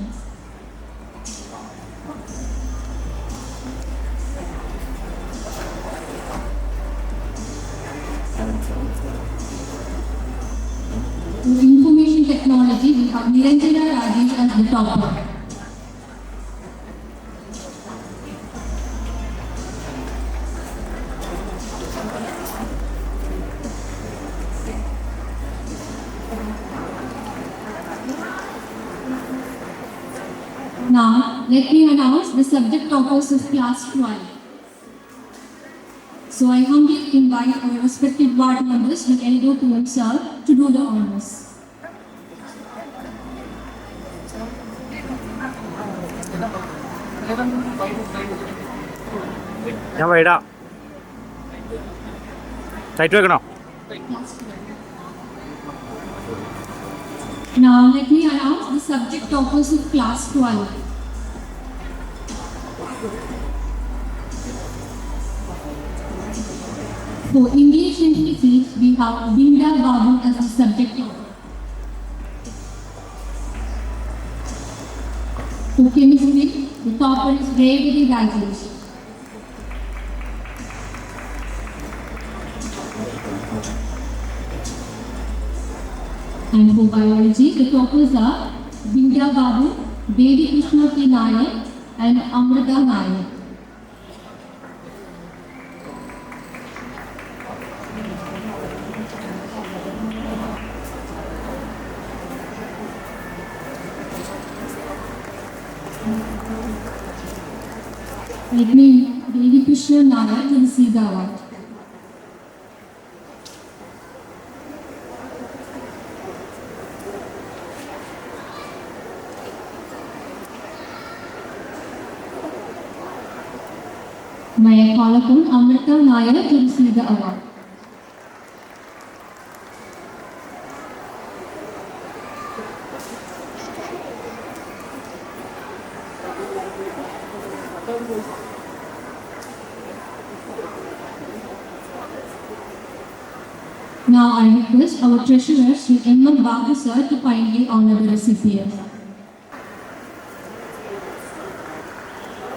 S6: In Information Technology, we have Niranjana Rajesh as the topper. Now, let me announce the subject toppers of class 12. So I humbly invite our respected ward members with elbow to himself to do the honors.
S5: ഞാൻ വൈടാ tight വെക്കണോ
S6: Now, let me announce the subject toppers of class 12. For English and Physics, we have Binda Babu as the subject topper. For Chemistry, the topper is Revati Rajesh. And for Biology, the toppers are Binda Babu, Devi Krishnamurthy Nayak, and Amrita Nayak. Let me Devi Krishna Nayak to receive the award. May I call upon Amrita Nayak to receive the award. Now I request our treasurer Sri M.M. Babu sir to kindly honor the recipient.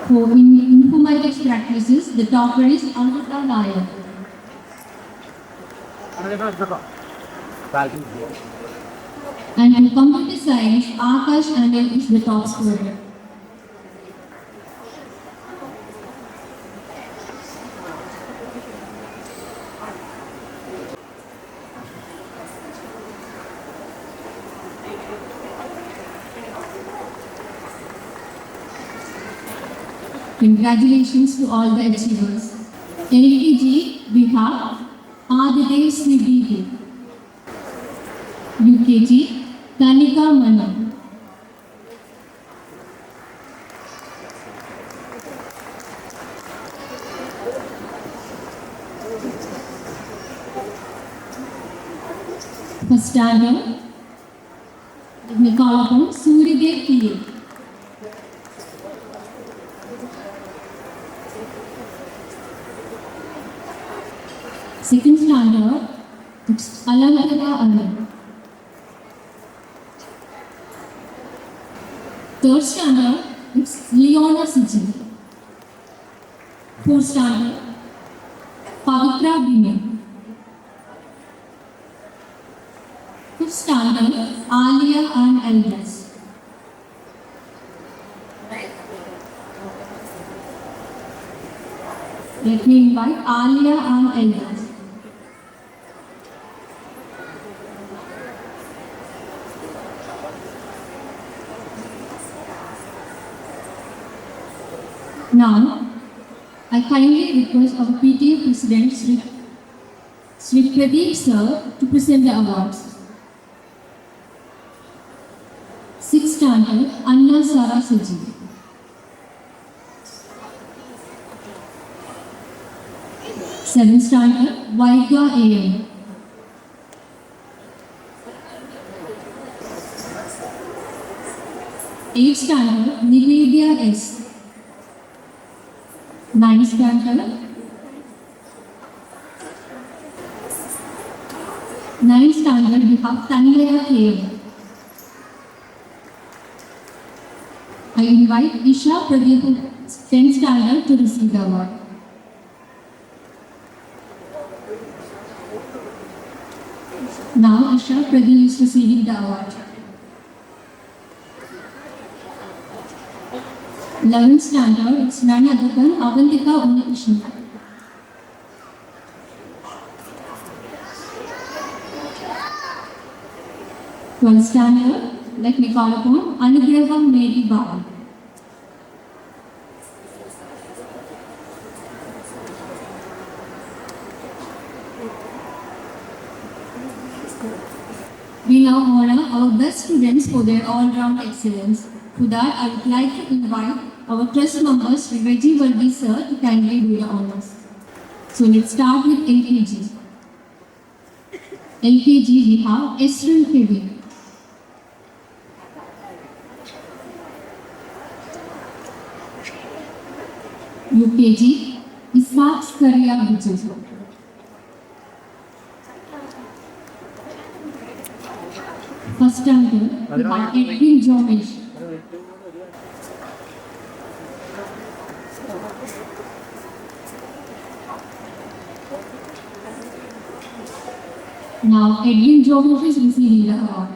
S6: For informatics practices, the topper is Amrita Nayak. And in computer science, Akash Anil is the top scorer. Congratulations to all the achievers. LKG, we have Adidev Sribidi. UKG, Tanika Manu. First standard, we call upon Suryadev P.A. Second standard, it's Alankara Anand. Third standard, it's Leona Siji. Fourth standard, Pavitra Bine. Fifth standard, Alia and Elders. Let me invite Alia and Elders. Now, I kindly request our PTA President Sri Pradeep sir to present the awards. Sixth standard, Anna Sara Saji. Seventh standard, Vaiga A.M. Eighth standard, Nivedya S. Ninth standard, we have Tanmaya K.M. I invite Isha Pradeep, 10th standard, to receive the award. Now Isha Pradeep is receiving the award. 11th standard, it's none other than Avantika Unnikrishnan. 12th standard, let me call upon Anugraham Mary Babu. now honor our best students for their all-round excellence. For that, I would like to invite our trust member, Sri Reggie Valdi sir, to kindly do the honors. So let's start with LKG. LKG, we have Esrin Kevin. UKG, Ishaq Skaria Vijay. First standard, we have Edwin Jomesh. Now, Edwin Jomesh is receiving the award.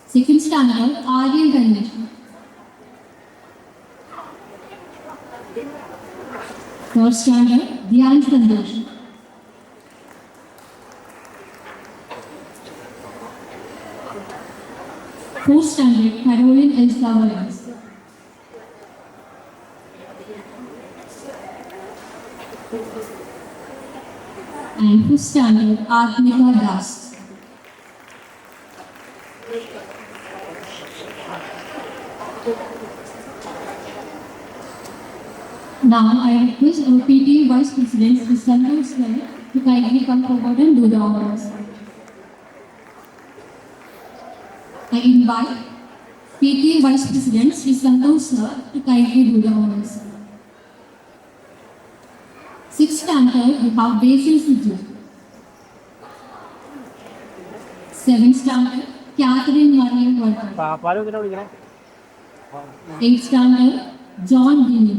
S6: Second standard, Aryan Ganesh. Third standard, Dhyan Santosh. Fourth standard, Caroline Elsa Valens. And fifth standard, Atmika Das. Now I request our PTA Vice President, Mr. Santosh sir, to kindly come forward and do the honors. I invite PTA Vice President, Mr. Santosh sir, to kindly do the honors. Sixth standard, we have Basil Siju. Seventh standard, Catherine Mariam Walker. Eighth standard, John Dini.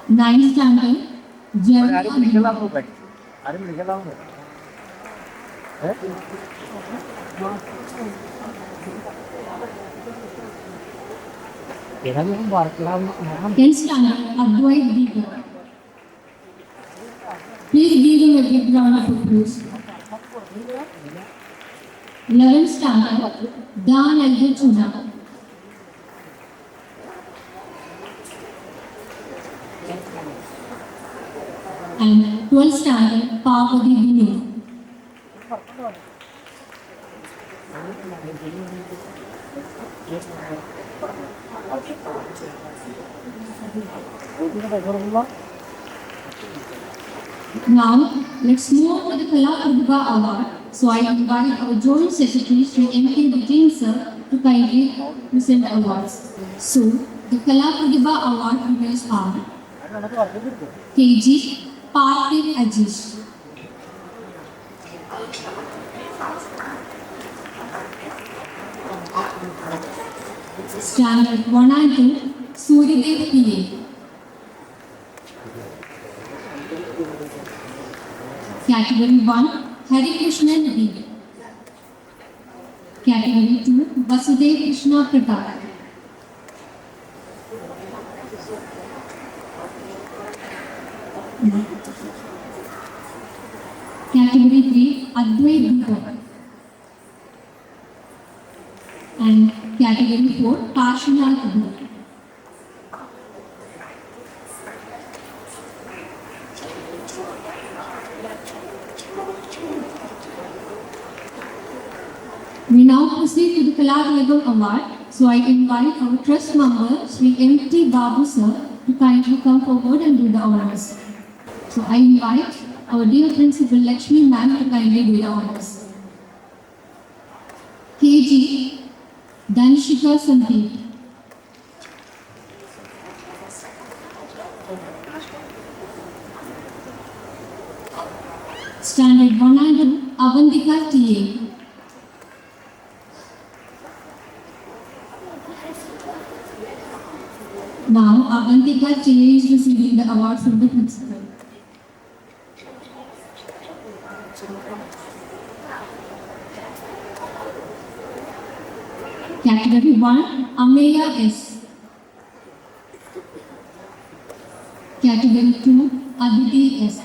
S6: Ninth standard, Jeremy. Tenth standard, Advait Deepak. Please give him a big round of applause. 11th standard, Dan Elder Chuna. And 12th standard, Parvati Vinay. Now, let's move on to the Kala Pratibha Award. So I invite our Joint Secretary, Sri M.K. Vijay sir, to kindly present awards. So, the Kala Pratibha Award winners are KG Parthiv Ajish, Standard 1 and 2, Suryadev P.A. Category 1, Hari Krishnan B. Category 2, Vasudev Krishna Pratap. Category 3, Advait Deepak. And Category 4, Parshanath Abhi. We now proceed to the Kala Level Award. So I invite our trust member, Sri M.T. Babu sir, to kindly come forward and do the honors. So I invite our dear Principal Lakshmi ma'am to kindly do the honors. KG Dhanshika Sandeep. Standard 1 and 2, Avandika T.A. Now, Avantika T.A. is receiving the award from the principal. Category 1, Ameya S. Category 2, Aditi S.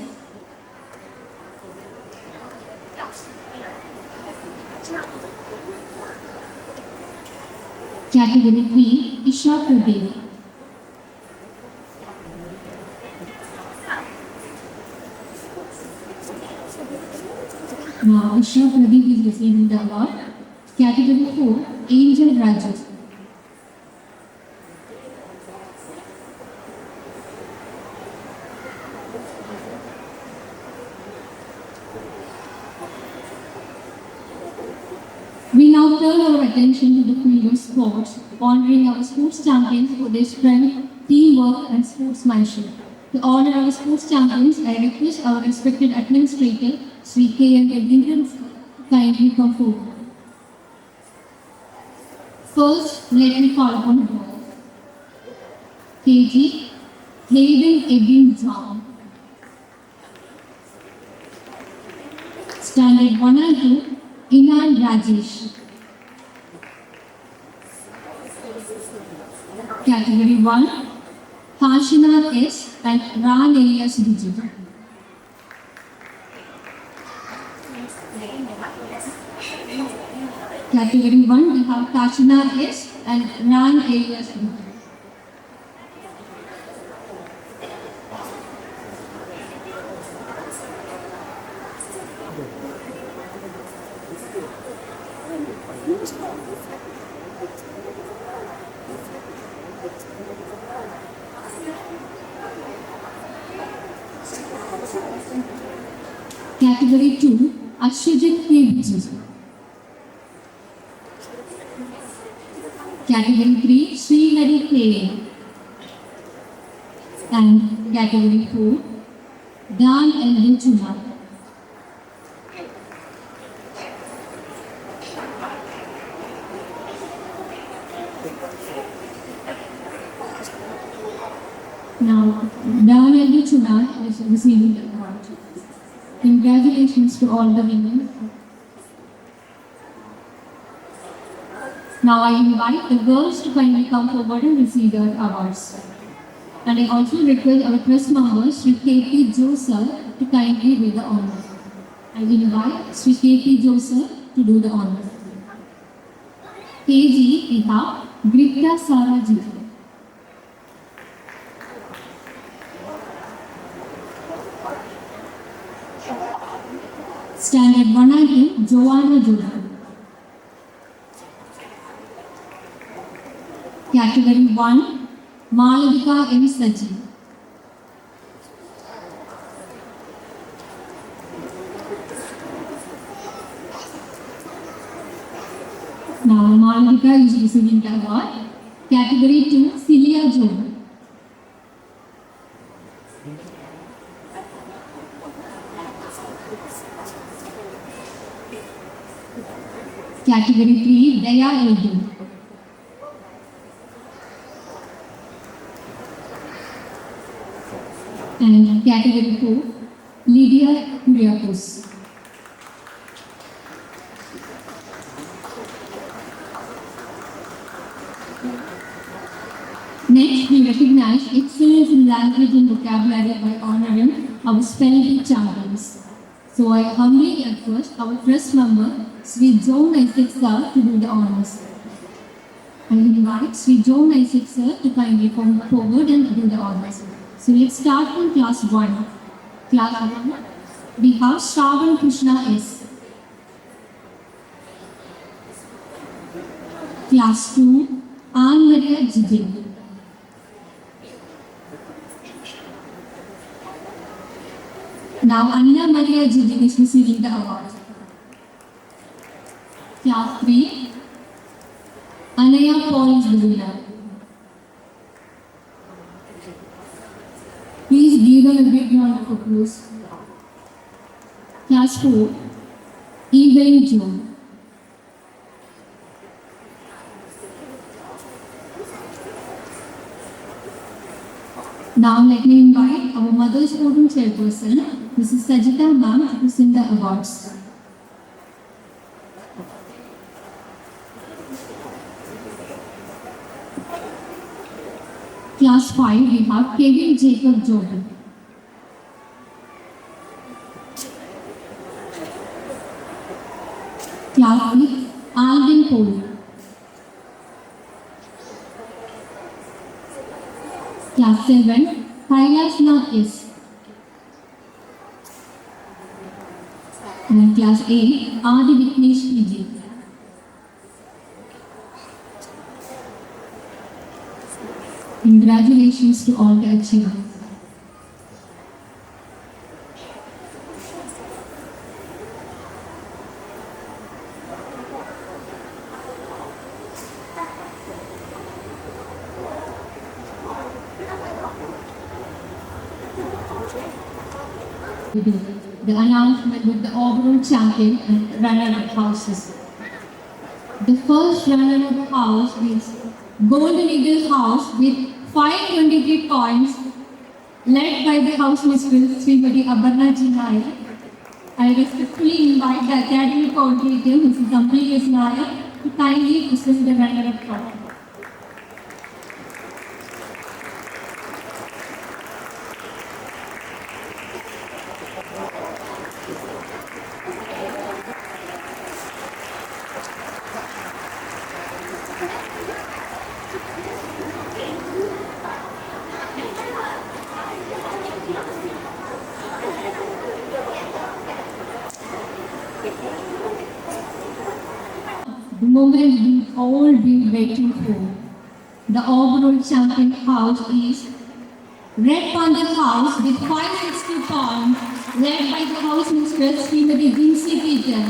S6: Category 3, Isha Pradeep. Now, Ashra Pradeep is receiving the award. Category 4, Angel Raju. We now turn our attention to the field of sports, honoring our sports champions for their strength, teamwork, and sportsmanship. To honor our sports champions, I request our respected administrator, Sri K.M. Edwin, kindly come forward. First, let me call upon the boy. KG Hayden Edwin John. Standard 1 and 2, Inan Rajesh. Category 1, Hashina S. and Ran Elias Dijit. Category 1, we have Hashina S. and Ran Elias Dijit. Category 2, Ashwajit K. Category 3, Srihari K. And Category 4, Dan L. Chuma. Now, Dan L. Chuna is receiving the award. Congratulations to all the women. Now I invite the girls to kindly come forward and receive their awards. And I also request our press member, Sri K.P. Joseph, to kindly do the honor. I invite Sri K.P. Joseph to do the honor. KG, we have Grita Sara Ji. Standard 1 and 2, Joanna Jordan. Category 1, Malavika M. Saji. Now Malavika is receiving the award. Category 2, Celia Jordan. Category 3, Daya Elgin. And Category 4, Lydia Kuriakos. Next, we recognize excellence in language and vocabulary by honoring our spelling bee champions. So I humbly request our press member, Sri John Isaac sir, to do the honors. I invite Sri John Isaac sir to kindly come forward and do the honors. So let's start from class 1. Class 1, we have Shravan Krishna S. Class 2, Anne Maria Jijin. Now Anna Maria Jijin is receiving the award. Class 3, Anaya Paul is the winner. Please give them a big round of applause. Class 4, Evelyn Joe. Now let me invite our Mother's Forum chairperson, Mrs. Sajita Ma'am, to present the awards. Class 5, we have Kevin Jacob Jordan. Class 8, Alvin Cole. Class 7, Kailash Nath S. And Class Class A, Adi Viknesh PG. Congratulations to all the achievers. The announcement with the overall champion and runner-up houses. The first runner-up house is Golden Eagle House with 523 points, led by the house mistress Srimati Aparna Ji Nayak. I respectfully invite the academic coordinator, Mrs. Ampli S. Nayak, to kindly present the runner-up trophy. The moment we've all been waiting for. The overall champion house is Red Panther House with 560 points, led by the house mistress Srimati Jinsi Peter.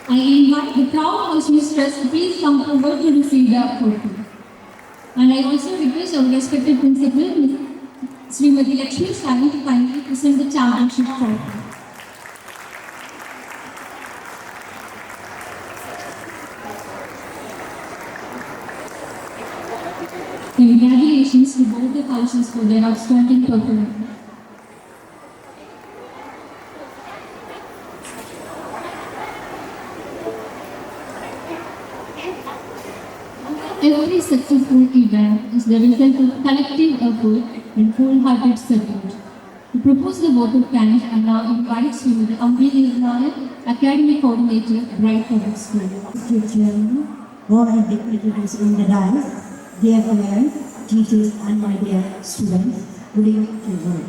S6: I invite the proud house mistress to please come forward to receive the trophy. And I also request our respected principal, Srimati Lakshmi Shani, to kindly present the championship trophy. Congratulations to both the houses for their outstanding performance. Every successful event is the result of collective effort and wholehearted support. To propose the vote of thanks, I now invite Srimati Ampli Nayak, Academic Coordinator, Bright Public School.
S12: Mr. Chairman, all our dignitaries in the dais, dear parents, teachers and my dear students, good evening to you.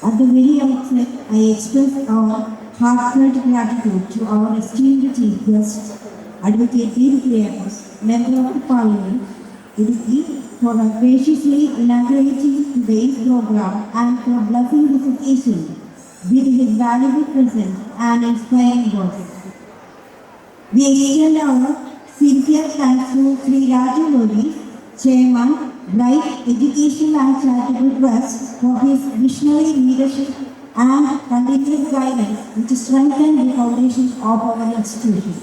S12: At the very outset, I express our heartfelt gratitude to our esteemed chief guest, Advocate Dean Clearness, Member of the Parliament, Idukki, for graciously inaugurating today's program and for blessing this occasion with his valuable presence and inspiring words. We extend our sincere thanks to Sri Raju Lodi, Chairman, Bright Education and Charitable Trust, for his visionary leadership and continuous guidance which strengthen the foundation of our institution.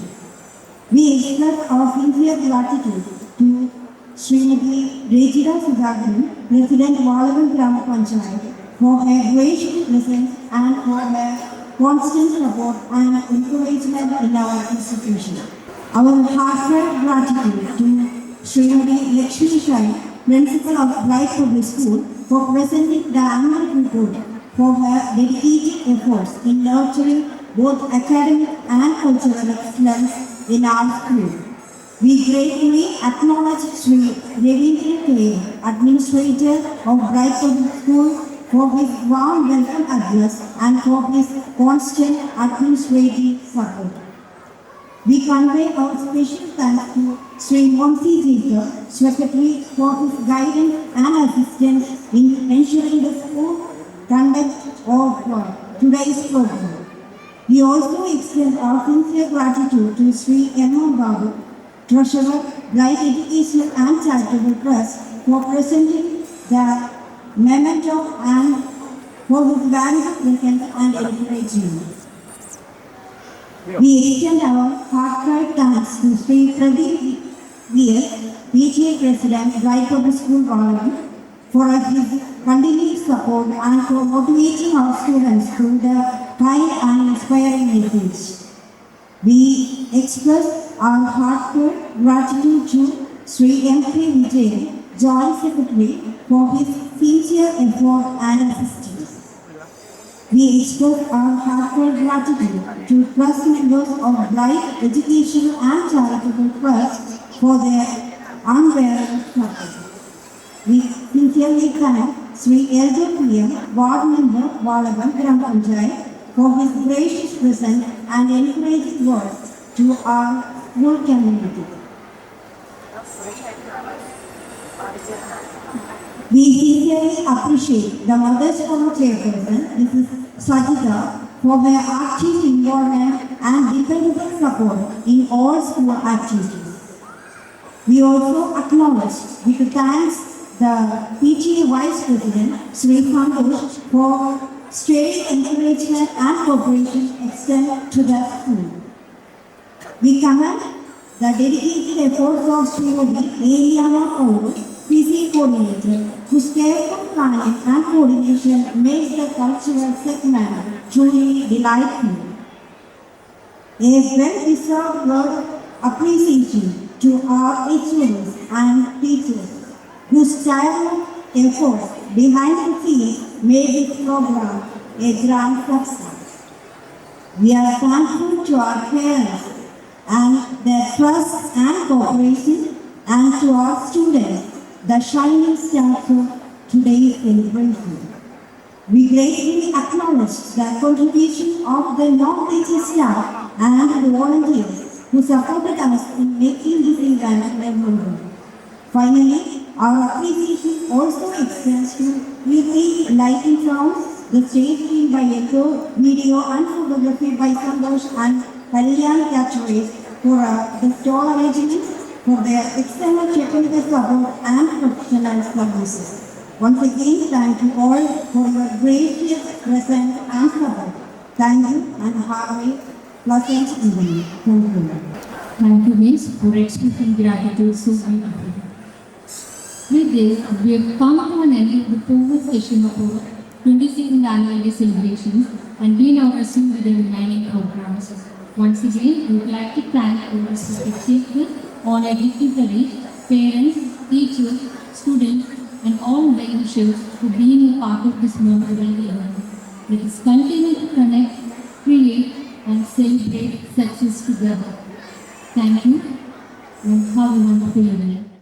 S12: We express our sincere gratitude to Srimati Rejita Sudhagan, President Valavan Gram Panchayat, for her gracious presence and for her constant support and encouragement in our institution. Our heartfelt gratitude to Srimati Lakshmi Shai, Principal of Bright Public School, for presenting the annual report, for her dedicated efforts in nurturing both academic and cultural excellence in our school. We gratefully acknowledge Sri Ravindra K, Administrator of Bright Public School, for his warm welcome address and for his constant administrative support. We convey our special thanks to Sri Monsi Jacob, Secretary, for his guidance and assistance in ensuring the school conduct of today's program. We also extend our sincere gratitude to Sri M. Babu, Treasurer, Bright Educational and Charitable Trust, for presenting the memento and for his valuable presence and encouragement. We extend our heartfelt thanks to Sri Pradeep V.S., PTA President, Bright Public School, Valavan, for his continued support and for motivating our students through the kind and inspiring message. We express our heartfelt gratitude to Sri M. K. Vijay, Joint Secretary, for his sincere effort and assistance. We express our heartfelt gratitude to trust members of Bright Educational and Charitable Trust for their unwavering support. We sincerely thank Sri L. J. P. M, Ward Member, Valavan Gram Panchayat, for his gracious presence and encouraging words to our school community. We sincerely appreciate the Mothers Forum chairperson, Mrs. Sajida, for her active involvement and dependable support in all school activities. We also acknowledge with thanks the PTA Vice President, Sri Santosh, for steady encouragement and cooperation extended to the school. We commend the dedicated efforts of Srimati Eliana Paul, PC coordinator, whose careful planning and coordination makes the cultural segment truly delightful. A well-deserved word of appreciation to our HODs and teachers, whose tireless efforts behind the scenes made this program a grand success. We are thankful to our parents and their trust and cooperation, and to our students, the shining stars of today's celebration. We gratefully acknowledge the contribution of the non-teacher staff and the volunteers who supported us in making this event memorable. Finally, our appreciation also extends to music, lighting sounds, the stage team by Echo, video and photography by Santosh and Kalyan Catchways for the stall arrangements, for their excellent technical support and professional services. Once again, thank you all for your gracious presence and support. Thank you and have a pleasant evening. Thank you.
S6: Thank you, Miss, for expressing gratitude so beautifully. With this, we have come to an end of the fourth session of our 22nd annual day celebrations, and we now resume with the remaining programs. Once again, we would like to thank our respected chiefs, honored dignitaries, parents, teachers, students, and all the officials for being a part of this memorable event. Let us continue to connect, create, and celebrate success together. Thank you, and have a wonderful evening.